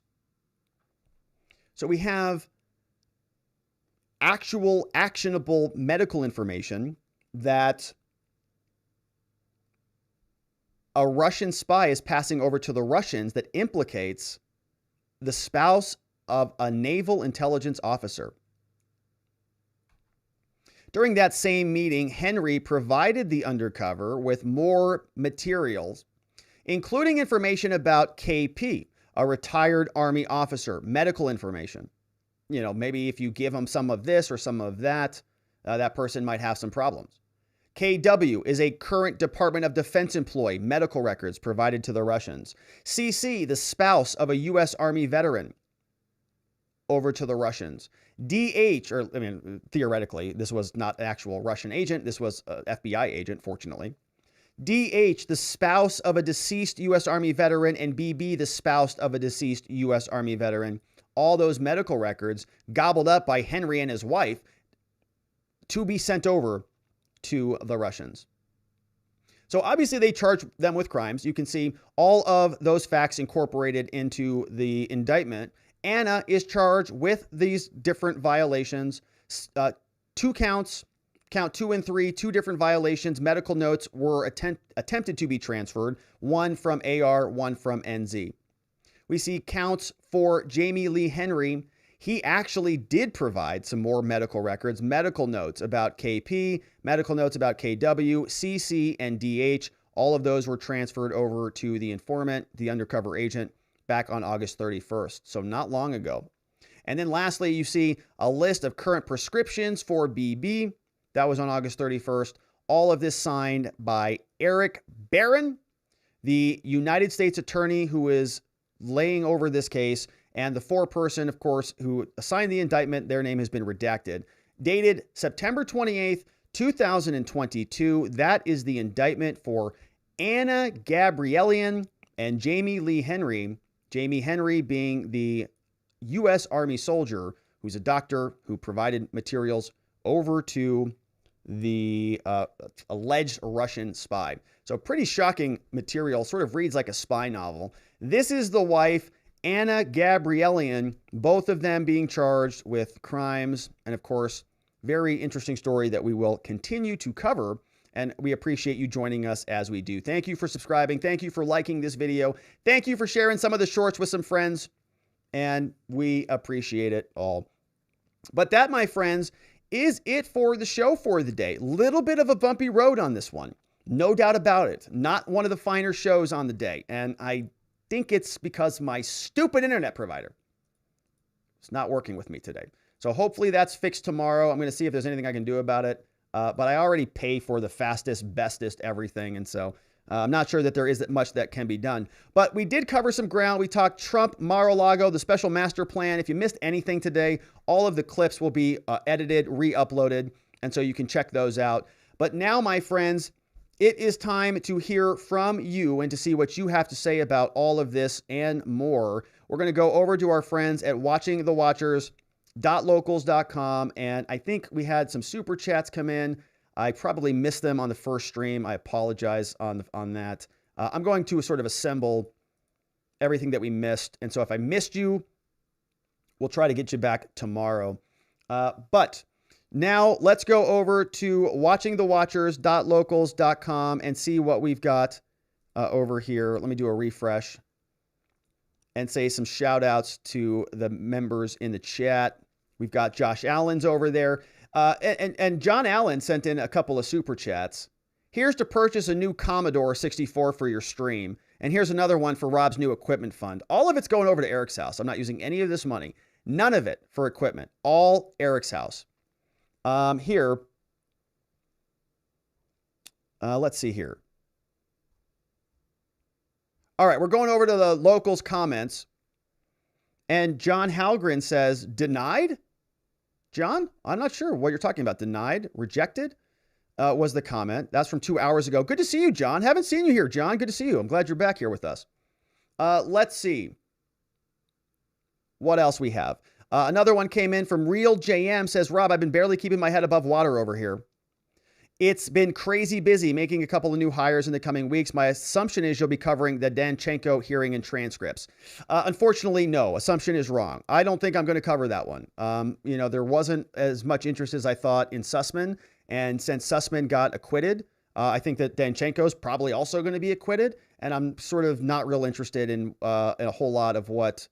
So we have actual actionable medical information that a Russian spy is passing over to the Russians that implicates the spouse of a naval intelligence officer. During that same meeting, Henry provided the undercover with more materials, including information about KP, a retired Army officer, medical information. You know, maybe if you give them some of this or some of that, that person might have some problems. KW is a current Department of Defense employee, medical records provided to the Russians. CC, the spouse of a U.S. Army veteran, over to the Russians. DH, or I mean, theoretically, this was not an actual Russian agent. This was an FBI agent, fortunately. DH, the spouse of a deceased U.S. Army veteran, and BB, the spouse of a deceased U.S. Army veteran. All those medical records gobbled up by Henry and his wife to be sent over to the Russians. So obviously they charge them with crimes. You can see all of those facts incorporated into the indictment. Anna is charged with these different violations. 2 counts, count 2 and 3, 2 different violations. Medical notes were attempted to be transferred, one from AR, one from NZ. We see counts for Jaime Lee Henry. He actually did provide some more medical records, medical notes about KP, medical notes about KW, CC, and DH. All of those were transferred over to the informant, the undercover agent, back on August 31st, so not long ago. And then lastly, you see a list of current prescriptions for BB. That was on August 31st. All of this signed by Eric Barron, the United States attorney who is laying over this case, and the foreperson, of course, who signed the indictment. Their name has been redacted. Dated September 28th, 2022. That is the indictment for Anna Gabrielian and Jaime Lee Henry. Jaime Henry being the U.S. Army soldier who's a doctor who provided materials over to the alleged Russian spy. So pretty shocking material, sort of reads like a spy novel. This is the wife, Anna Gabrielian, both of them being charged with crimes. And of course, very interesting story that we will continue to cover. And we appreciate you joining us as we do. Thank you for subscribing. Thank you for liking this video. Thank you for sharing some of the shorts with some friends. And we appreciate it all. But that, my friends, is it for the show for the day. Little bit of a bumpy road on this one. No doubt about it. Not one of the finer shows on the day. And I think it's because my stupid internet provider is not working with me today. So hopefully that's fixed tomorrow. I'm going to see if there's anything I can do about it. But I already pay for the fastest, bestest everything. And so I'm not sure that there is that much that can be done. But we did cover some ground. We talked Trump, Mar-a-Lago, the special master plan. If you missed anything today, all of the clips will be edited, re-uploaded. And so you can check those out. But now, my friends, it is time to hear from you and to see what you have to say about all of this and more. We're going to go over to our friends at watchingthewatchers.locals.com. And I think we had some super chats come in. I probably missed them on the first stream. I apologize on that. I'm going to sort of assemble everything that we missed. And so if I missed you, we'll try to get you back tomorrow. But now let's go over to watchingthewatchers.locals.com and see what we've got over here. Let me do a refresh and say some shout outs to the members in the chat. We've got Josh Allen's over there. And John Allen sent in a couple of super chats. Here's to purchase a new Commodore 64 for your stream. And here's another one for Rob's new equipment fund. All of it's going over to Eric's house. I'm not using any of this money. None of it for equipment. All Eric's house. Here. Let's see here. All right, we're going over to the locals comments. And John Halgren says, denied? John, I'm not sure what you're talking about. Denied? Rejected? Was the comment. That's from 2 hours ago. Good to see you, John. Haven't seen you here, John. Good to see you. I'm glad you're back here with us. Let's see what else we have. Another one came in from Real JM, says, Rob, I've been barely keeping my head above water over here. It's been crazy busy making a couple of new hires in the coming weeks. My assumption is you'll be covering the Danchenko hearing and transcripts. Unfortunately, no. Assumption is wrong. I don't think I'm going to cover that one. There wasn't as much interest as I thought in Sussman. And since Sussman got acquitted, I think that Danchenko is probably also going to be acquitted. And I'm sort of not real interested in a whole lot of what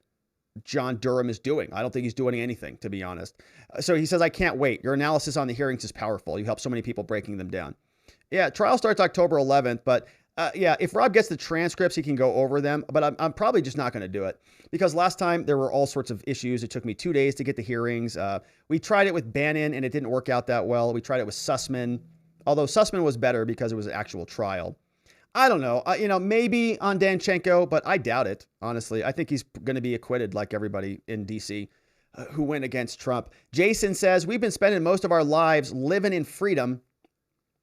John Durham is doing. I don't think he's doing anything, to be honest. So he says, I can't wait. Your analysis on the hearings is powerful. You help so many people breaking them down. Yeah, trial starts October 11th. But if Rob gets the transcripts, he can go over them. But I'm probably just not going to do it. Because last time there were all sorts of issues. It took me 2 days to get the hearings. We tried it with Bannon, and it didn't work out that well. We tried it with Sussman. Although Sussman was better because it was an actual trial. I don't know. Maybe on Danchenko, but I doubt it, honestly. I think he's going to be acquitted like everybody in D.C. Who went against Trump. Jason says, we've been spending most of our lives living in freedom,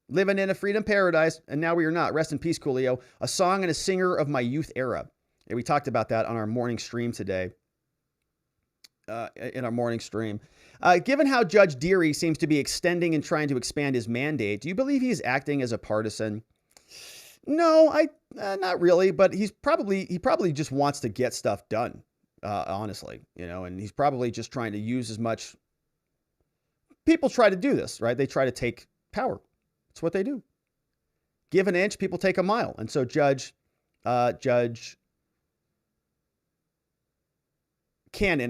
living in a freedom paradise, and now we are not. Rest in peace, Coolio. A song and a singer of my youth era. Yeah, we talked about that on our morning stream today. In our morning stream. Given how Judge Dearie seems to be extending and trying to expand his mandate, do you believe he's acting as a partisan? No, not really, but he probably just wants to get stuff done, honestly, and he's probably just trying to use as much. People try to do this, right? They try to take power. That's what they do. Give an inch, people take a mile. And so Judge Cannon,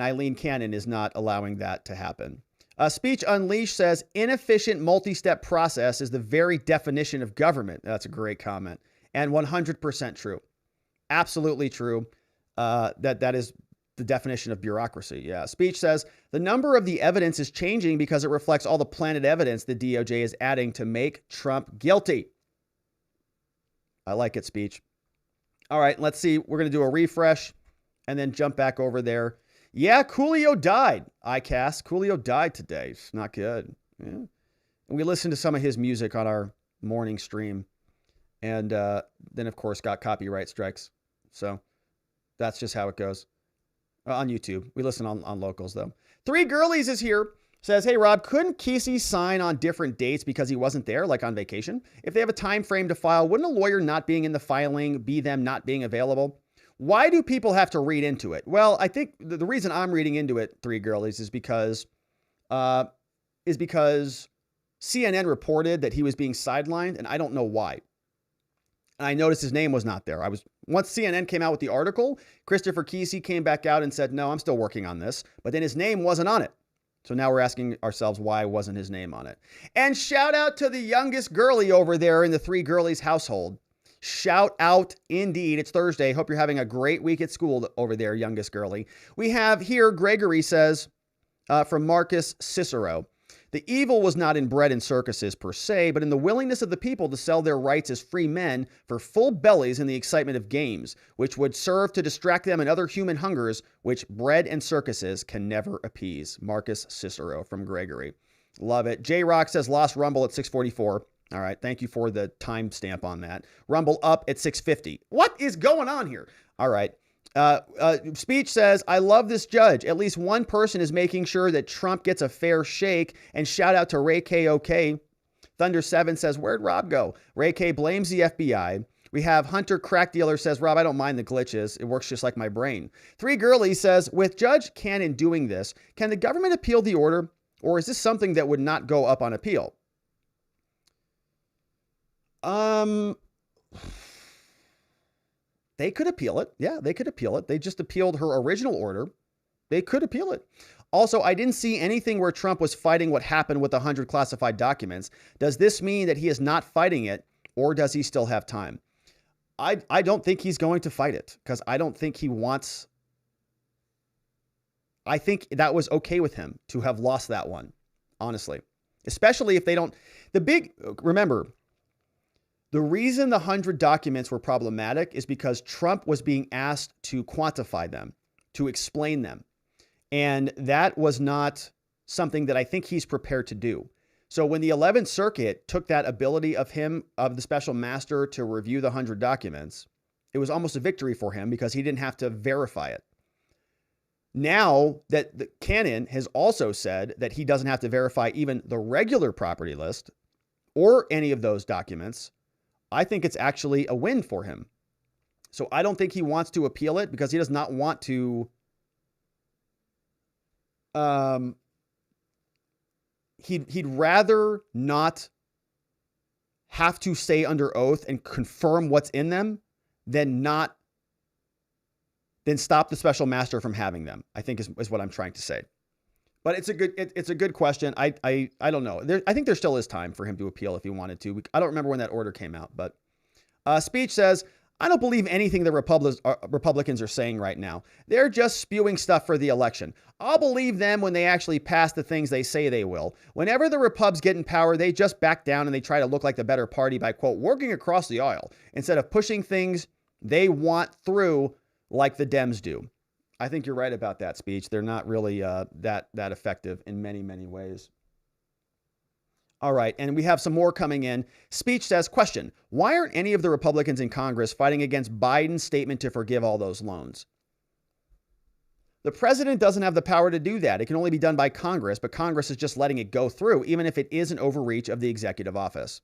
Aileen Cannon, is not allowing that to happen. Speech Unleashed says, inefficient multi-step process is the very definition of government. That's a great comment. And 100% true. Absolutely true. That is the definition of bureaucracy. Yeah. Speech says, the number of the evidence is changing because it reflects all the planted evidence the DOJ is adding to make Trump guilty. I like it, Speech. All right, let's see. We're going to do a refresh and then jump back over there. Yeah, Coolio died. ICAST. Coolio died today. It's not good. Yeah. And we listened to some of his music on our morning stream. And then, of course, got copyright strikes. So that's just how it goes. On YouTube. We listen on locals, though. Three Girlies is here. Says, hey, Rob, couldn't Kesey sign on different dates because he wasn't there, like on vacation? If they have a time frame to file, wouldn't a lawyer not being in the filing be them not being available? Why do people have to read into it? Well, I think the reason I'm reading into it, Three Girlies, is because CNN reported that he was being sidelined, and I don't know why. And I noticed his name was not there. Once CNN came out with the article, Christopher Kesey came back out and said, no, I'm still working on this. But then his name wasn't on it. So now we're asking ourselves, why wasn't his name on it? And shout out to the youngest girlie over there in the Three Girlies household. Shout out indeed. It's Thursday. Hope you're having a great week at school over there, youngest girlie. We have here, Gregory says, from Marcus Cicero, the evil was not inbred in circuses per se, but in the willingness of the people to sell their rights as free men for full bellies in the excitement of games, which would serve to distract them and other human hungers, which bread and circuses can never appease. Marcus Cicero from Gregory. Love it. J-Rock says lost Rumble at 6:44. All right. Thank you for the timestamp on that. Rumble up at 6:50. What is going on here? All right. Speech says, I love this judge. At least one person is making sure that Trump gets a fair shake. And shout out to Ray K.O.K. Thunder 7 says, where'd Rob go? Ray K blames the FBI. We have Hunter Crack Dealer says, Rob, I don't mind the glitches. It works just like my brain. Three Girlies says, with Judge Cannon doing this, can the government appeal the order? Or is this something that would not go up on appeal? They could appeal it. Yeah, they could appeal it. They just appealed her original order. They could appeal it. Also, I didn't see anything where Trump was fighting what happened with 100 classified documents. Does this mean that he is not fighting it, or does he still have time? I don't think he's going to fight it, because I don't think he wants... I think that was okay with him to have lost that one, honestly. Especially if they don't... Remember... The reason the 100 documents were problematic is because Trump was being asked to quantify them, to explain them. And that was not something that I think he's prepared to do. So when the 11th Circuit took that ability of the special master, to review the 100 documents, it was almost a victory for him because he didn't have to verify it. Now that the Cannon has also said that he doesn't have to verify even the regular property list or any of those documents, I think it's actually a win for him. So I don't think he wants to appeal it because he does not want to. He'd rather not have to say under oath and confirm what's in them than stop the special master from having them, I think is what I'm trying to say. But it's a good question. I don't know. I think there still is time for him to appeal if he wanted to. I don't remember when that order came out, but Speech says, I don't believe anything the Republicans are saying right now. They're just spewing stuff for the election. I'll believe them when they actually pass the things they say they will. Whenever the Repubs get in power, they just back down and they try to look like the better party by, quote, working across the aisle instead of pushing things they want through like the Dems do. I think you're right about that, Speech. They're not really that effective in many, many ways. All right, and we have some more coming in. Speech says, question, why aren't any of the Republicans in Congress fighting against Biden's statement to forgive all those loans? The president doesn't have the power to do that. It can only be done by Congress, but Congress is just letting it go through, even if it is an overreach of the executive office.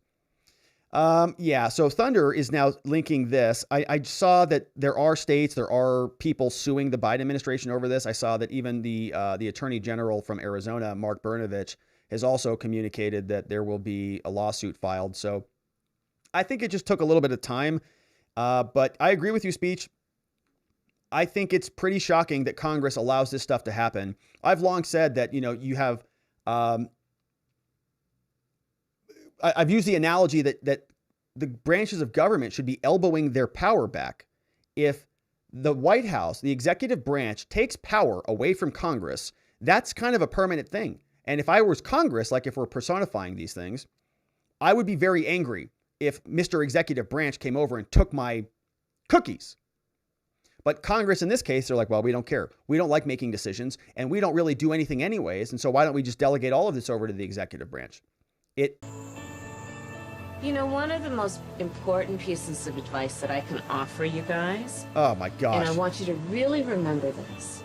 So Thunder is now linking this. I saw that there are people suing the Biden administration over this. I saw that even the attorney general from Arizona, Mark Brnovich, has also communicated that there will be a lawsuit filed. So I think it just took a little bit of time. But I agree with you, Speech. I think it's pretty shocking that Congress allows this stuff to happen. I've long said that, you have, I've used the analogy that the branches of government should be elbowing their power back. If the White House, the executive branch, takes power away from Congress, that's kind of a permanent thing. And if I was Congress, like if we're personifying these things, I would be very angry if Mr. Executive Branch came over and took my cookies. But Congress, in this case, they're like, well, we don't care. We don't like making decisions, and we don't really do anything anyways. And so why don't we just delegate all of this over to the executive branch? One of the most important pieces of advice that I can offer you guys. Oh my gosh. And I want you to really remember this.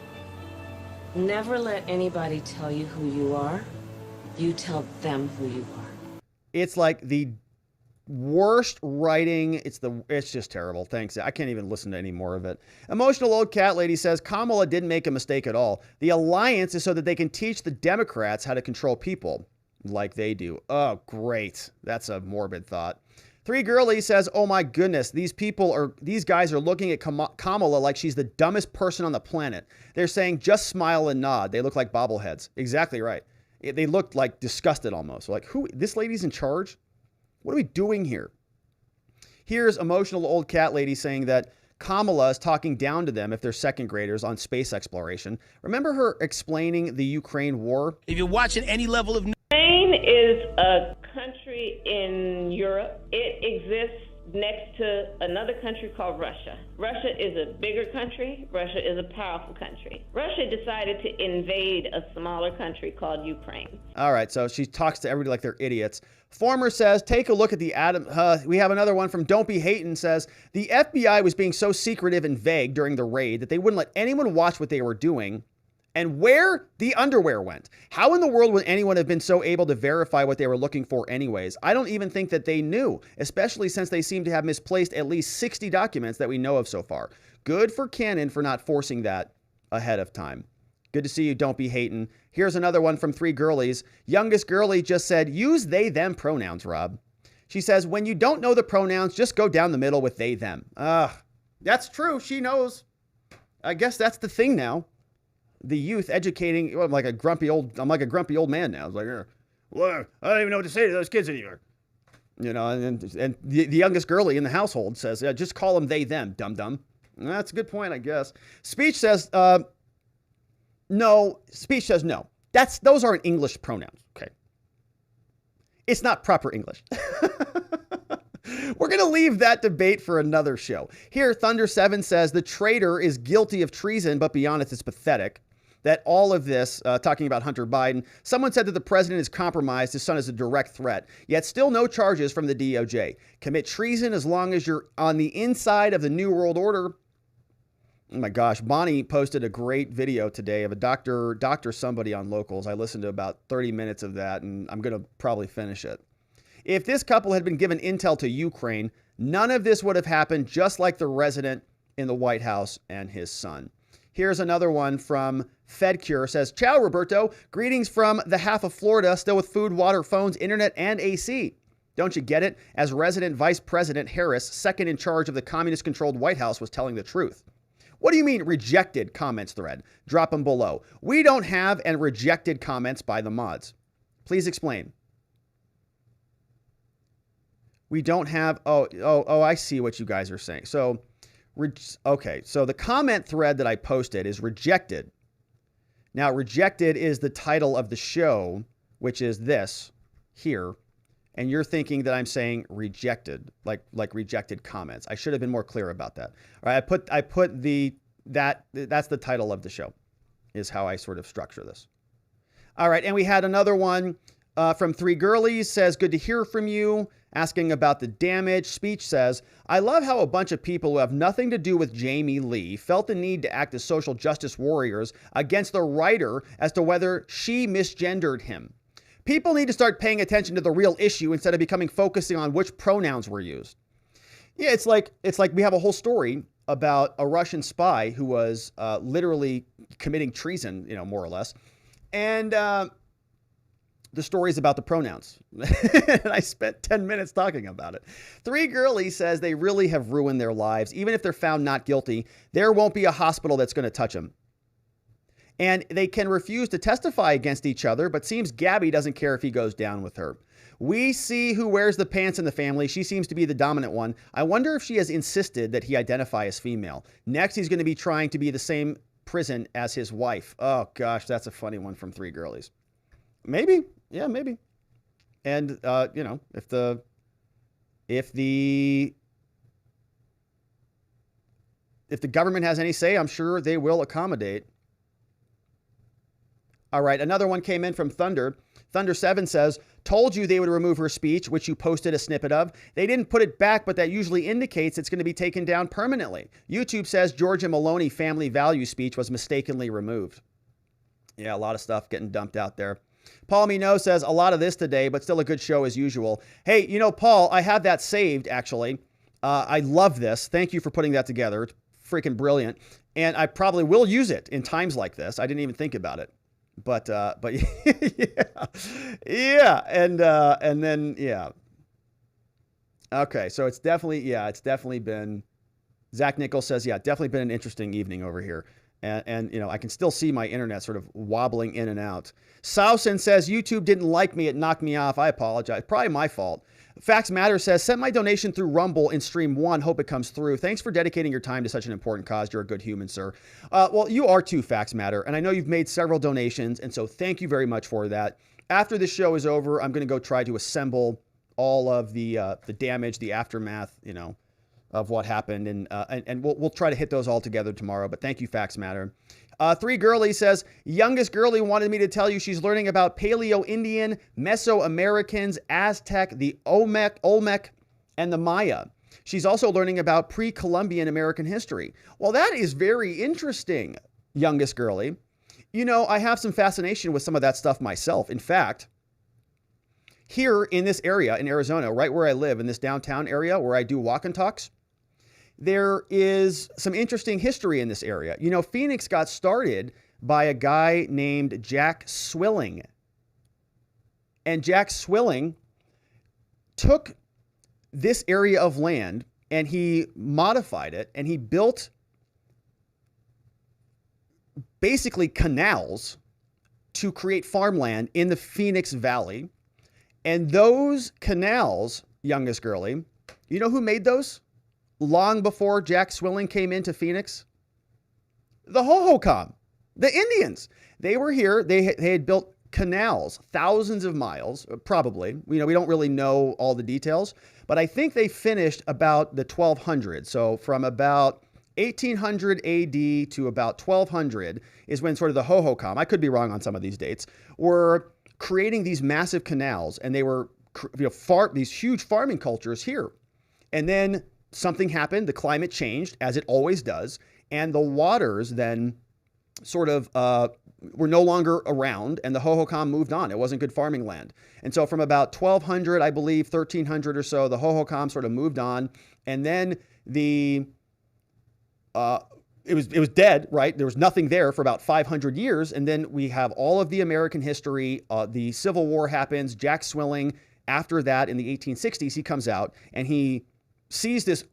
Never let anybody tell you who you are You tell them who you are. It's like the worst writing. It's just terrible. Thanks. I can't even listen to any more of it. Emotional old cat lady says Kamala didn't make a mistake at all. The alliance is so that they can teach the Democrats how to control people like they do. Oh, great. That's a morbid thought. Three Girlie says, oh my goodness, these guys are looking at Kamala like she's the dumbest person on the planet. They're saying just smile and nod. They look like bobbleheads. Exactly right. They looked like disgusted almost. Like, who? This lady's in charge? What are we doing here? Here's emotional old cat lady saying that Kamala is talking down to them if they're second graders on space exploration. Remember her explaining the Ukraine war? If you're watching any level of Ukraine is a country in Europe. It exists next to another country called Russia. Russia is a bigger country. Russia is a powerful country. Russia decided to invade a smaller country called Ukraine. All right, so she talks to everybody like they're idiots. Former says, take a look at the we have another one from Don't Be Hatin' says, the FBI was being so secretive and vague during the raid that they wouldn't let anyone watch what they were doing. And where the underwear went. How in the world would anyone have been so able to verify what they were looking for anyways? I don't even think that they knew, especially since they seem to have misplaced at least 60 documents that we know of so far. Good for Cannon for not forcing that ahead of time. Good to see you, Don't Be Hatin'. Here's another one from Three Girlies. Youngest girlie just said, use they, them pronouns, Rob. She says, when you don't know the pronouns, just go down the middle with they, them. That's true. She knows. I guess that's the thing now. The youth educating. I'm like a grumpy old man now. It's like, well, I don't even know what to say to those kids anymore. You know, and the youngest girlie in the household says, just call them they, them, dum-dum. That's a good point, I guess. Speech says, no. Speech says no. Those aren't English pronouns. Okay. It's not proper English. We're going to leave that debate for another show. Here, Thunder7 says the traitor is guilty of treason, but beyond it, it's pathetic. That all of this, talking about Hunter Biden, someone said that the president is compromised, his son is a direct threat, yet still no charges from the DOJ. Commit treason as long as you're on the inside of the New World Order. Oh my gosh, Bonnie posted a great video today of a doctor somebody on Locals. I listened to about 30 minutes of that, and I'm going to probably finish it. If this couple had been given intel to Ukraine, none of this would have happened, just like the resident in the White House and his son. Here's another one from FedCure. Says, ciao, Roberto. Greetings from the half of Florida, still with food, water, phones, internet, and AC. Don't you get it? As resident Vice President Harris, second in charge of the communist-controlled White House, was telling the truth. What do you mean rejected comments thread? Drop them below. We don't have and rejected comments by the mods. Please explain. We don't have, I see what you guys are saying. So, okay, so the comment thread that I posted is rejected. Now, rejected is the title of the show, which is this here. And you're thinking that I'm saying rejected, like rejected comments. I should have been more clear about that. All right, I put that's the title of the show, is how I sort of structure this. All right, and we had another one from Three Girlies, says, good to hear from you, asking about the damage. Speech says, I love how a bunch of people who have nothing to do with Jaime Lee felt the need to act as social justice warriors against the writer as to whether she misgendered him. People need to start paying attention to the real issue instead of focusing on which pronouns were used. Yeah, it's like we have a whole story about a Russian spy who was literally committing treason, more or less. And the story is about the pronouns. And I spent 10 minutes talking about it. Three Girlies says they really have ruined their lives. Even if they're found not guilty, there won't be a hospital that's going to touch them. And they can refuse to testify against each other, but seems Gabby doesn't care if he goes down with her. We see who wears the pants in the family. She seems to be the dominant one. I wonder if she has insisted that he identify as female. Next, he's going to be trying to be the same prison as his wife. Oh, gosh, that's a funny one from Three Girlies. Maybe. Yeah, maybe. And, if the government has any say, I'm sure they will accommodate. All right, another one came in from Thunder. Thunder7 says, told you they would remove her speech, which you posted a snippet of. They didn't put it back, but that usually indicates it's going to be taken down permanently. YouTube says Georgia Maloney family value speech was mistakenly removed. Yeah, a lot of stuff getting dumped out there. Paul Minot says, a lot of this today, but still a good show as usual. Hey, Paul, I have that saved, actually. I love this. Thank you for putting that together. It's freaking brilliant. And I probably will use it in times like this. I didn't even think about it. But yeah. And then, yeah. Okay, so it's definitely been, Zach Nichols says, definitely been an interesting evening over here. And I can still see my internet sort of wobbling in and out. Sausen says, YouTube didn't like me. It knocked me off. I apologize. Probably my fault. Facts Matter says, sent my donation through Rumble in stream 1. Hope it comes through. Thanks for dedicating your time to such an important cause. You're a good human, sir. Well, you are too, Facts Matter. And I know you've made several donations. And so thank you very much for that. After this show is over, I'm going to go try to assemble all of the damage, the aftermath, of what happened. And we'll try to hit those all together tomorrow. But thank you, Facts Matter. 3 Girlie says, youngest girlie wanted me to tell you she's learning about Paleo-Indian, Mesoamericans, Aztec, the Olmec, and the Maya. She's also learning about pre-Columbian American history. Well, that is very interesting, youngest girlie. I have some fascination with some of that stuff myself. In fact, here in this area in Arizona, right where I live, in this downtown area where I do walk and talks, there is some interesting history in this area. Phoenix got started by a guy named Jack Swilling. And Jack Swilling took this area of land and he modified it and he built basically canals to create farmland in the Phoenix Valley. And those canals, youngest girlie, you know who made those? Long before Jack Swilling came into Phoenix? The Hohokam, the Indians. They were here. They had built canals, thousands of miles, probably. We don't really know all the details, but I think they finished about the 1200. So from about 1800 AD to about 1200 is when sort of the Hohokam, I could be wrong on some of these dates, were creating these massive canals, and they were these huge farming cultures here. And then something happened, the climate changed, as it always does, and the waters then sort of were no longer around, and the Hohokam moved on. It wasn't good farming land. And so from about 1200, I believe, 1300 or so, the Hohokam sort of moved on, and then it was dead, right? There was nothing there for about 500 years, and then we have all of the American history. The Civil War happens. Jack Swilling, after that, in the 1860s, he comes out, and he sees this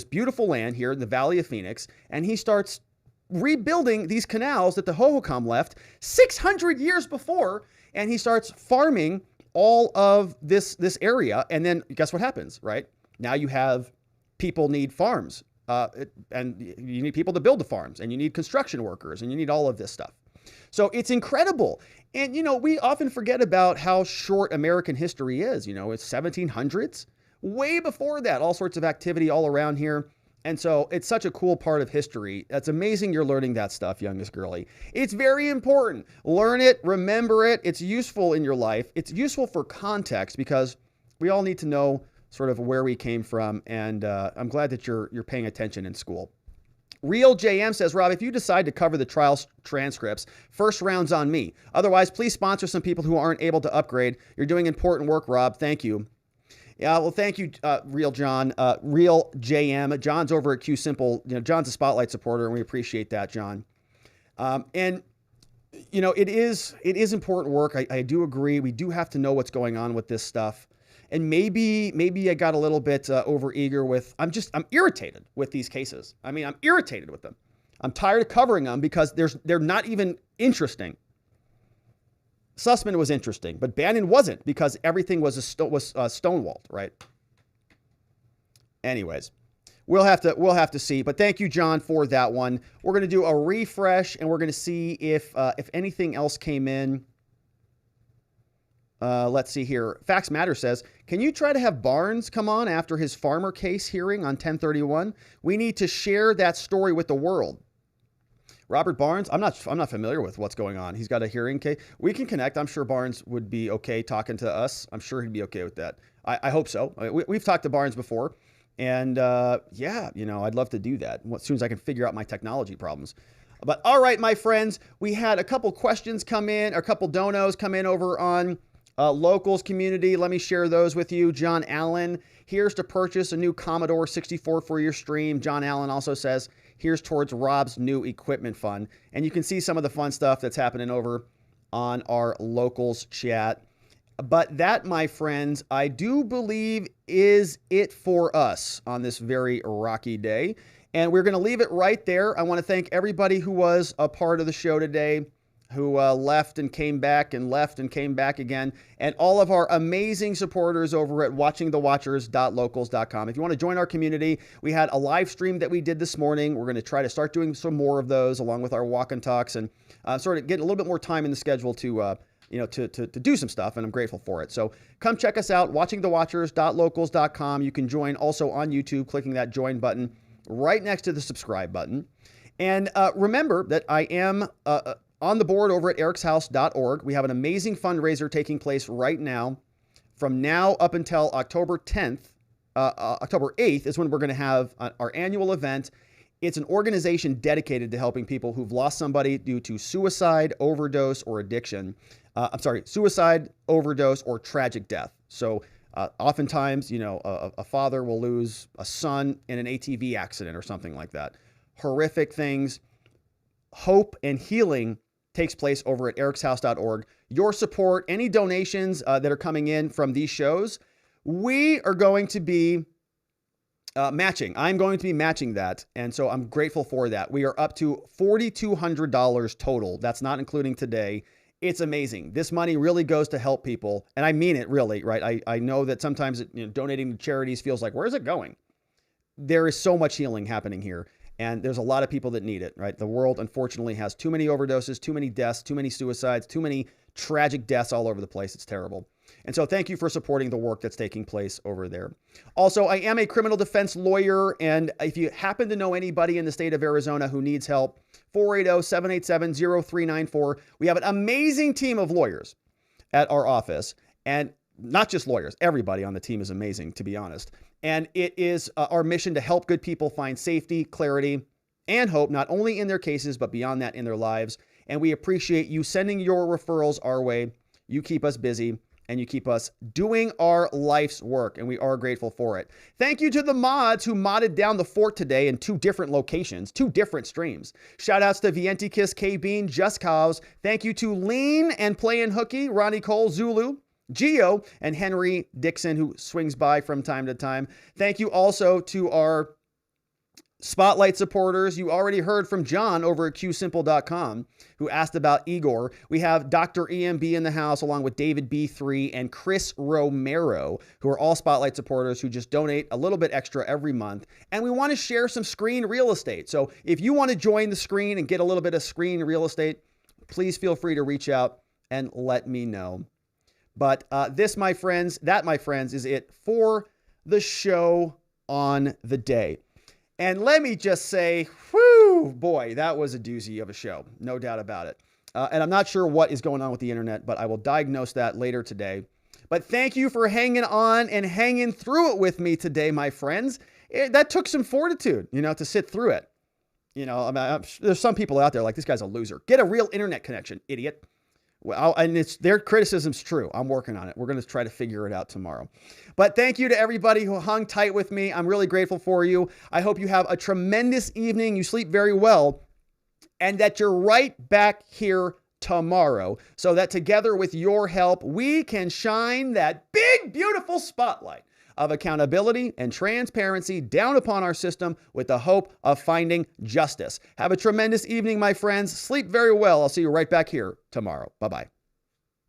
beautiful land here in the Valley of Phoenix, and he starts rebuilding these canals that the Hohokam left 600 years before, and he starts farming all of this area. And then guess what happens, right? Now you have people need farms, and you need people to build the farms, and you need construction workers, and you need all of this stuff. So it's incredible. And, we often forget about how short American history is. It's 1700s. Way before that, all sorts of activity all around here. And so it's such a cool part of history. That's amazing you're learning that stuff, youngest girlie. It's very important. Learn it, remember it. It's useful in your life. It's useful for context because we all need to know sort of where we came from. And I'm glad that you're paying attention in school. Real JM says, Rob, if you decide to cover the trial transcripts, first round's on me. Otherwise, please sponsor some people who aren't able to upgrade. You're doing important work, Rob. Thank you. Yeah, well, thank you, Real John, Real JM. John's over at Q Simple. John's a Spotlight supporter, and we appreciate that, John. And it is important work. I do agree. We do have to know what's going on with this stuff. And maybe I got a little bit overeager with. I'm irritated with these cases. I mean, I'm irritated with them. I'm tired of covering them because they're not even interesting. Sussman was interesting, but Bannon wasn't because everything was stonewalled, right? Anyways, we'll have to see. But thank you, John, for that one. We're going to do a refresh, and we're going to see if anything else came in. Let's see here. Facts Matter says, can you try to have Barnes come on after his farmer case hearing on 1031? We need to share that story with the world. Robert Barnes, I'm not familiar with what's going on. He's got a hearing case. We can connect. I'm sure Barnes would be okay talking to us. I'm sure he'd be okay with that. I hope so. We've talked to Barnes before, and I'd love to do that as soon as I can figure out my technology problems. But all right, my friends, we had a couple questions come in, or a couple donos come in over on Locals community. Let me share those with you. John Allen, here's to purchase a new Commodore 64 for your stream. John Allen also says, here's towards Rob's new equipment fund. And you can see some of the fun stuff that's happening over on our Locals chat. But that, my friends, I do believe is it for us on this very rocky day. And we're going to leave it right there. I want to thank everybody who was a part of the show today, who left and came back and left and came back again, and all of our amazing supporters over at watchingthewatchers.locals.com. If you want to join our community, we had a live stream that we did this morning. We're going to try to start doing some more of those along with our walk and talks, and sort of get a little bit more time in the schedule to do some stuff, and I'm grateful for it. So come check us out, watchingthewatchers.locals.com. You can join also on YouTube, clicking that join button right next to the subscribe button. And remember that I am on the board over at ericshouse.org. We have an amazing fundraiser taking place right now. From now up until October 10th, October 8th is when we're going to have our annual event. It's an organization dedicated to helping people who've lost somebody due to suicide, overdose, or addiction. Suicide, overdose, or tragic death. So oftentimes, a father will lose a son in an ATV accident or something like that. Horrific things. Hope and healing takes place over at ericshouse.org. Your support, any donations that are coming in from these shows, we are going to be matching. I'm going to be matching that. And so I'm grateful for that. We are up to $4,200 total. That's not including today. It's amazing. This money really goes to help people. And I mean it really, right? I know that sometimes donating to charities feels like, where's it going? There is so much healing happening here. And there's a lot of people that need it, right? The world, unfortunately, has too many overdoses, too many deaths, too many suicides, too many tragic deaths all over the place. It's terrible. And so thank you for supporting the work that's taking place over there. Also, I am a criminal defense lawyer. And if you happen to know anybody in the state of Arizona who needs help, 480-787-0394. We have an amazing team of lawyers at our office. And not just lawyers, everybody on the team is amazing, to be honest. And it is our mission to help good people find safety, clarity, and hope, not only in their cases, but beyond that in their lives. And we appreciate you sending your referrals our way. You keep us busy and you keep us doing our life's work, and we are grateful for it. Thank you to the mods who modded down the fort today in 2 different locations, 2 different streams. Shout outs to Vientikis, K-Bean, Just Cause. Thank you to Lean and Playin' Hooky, Ronnie Cole, Zulu, Geo, and Henry Dixon, who swings by from time to time. Thank you also to our Spotlight supporters. You already heard from John over at qsimple.com who asked about Igor. We have Dr. EMB in the house along with David B3 and Chris Romero, who are all Spotlight supporters who just donate a little bit extra every month. And we want to share some screen real estate. So if you want to join the screen and get a little bit of screen real estate, please feel free to reach out and let me know. But this, my friends, is it for the show on the day. And let me just say, whew, boy, that was a doozy of a show. No doubt about it. And I'm not sure what is going on with the internet, but I will diagnose that later today. But thank you for hanging on and hanging through it with me today, my friends. That took some fortitude, to sit through it. There's some people out there like, this guy's a loser. Get a real internet connection, idiot. Well, and their criticism's true. I'm working on it. We're going to try to figure it out tomorrow. But thank you to everybody who hung tight with me. I'm really grateful for you. I hope you have a tremendous evening. You sleep very well, and that you're right back here tomorrow so that together with your help, we can shine that big, beautiful spotlight of accountability and transparency down upon our system with the hope of finding justice. Have a tremendous evening, my friends. Sleep very well. I'll see you right back here tomorrow. Bye-bye.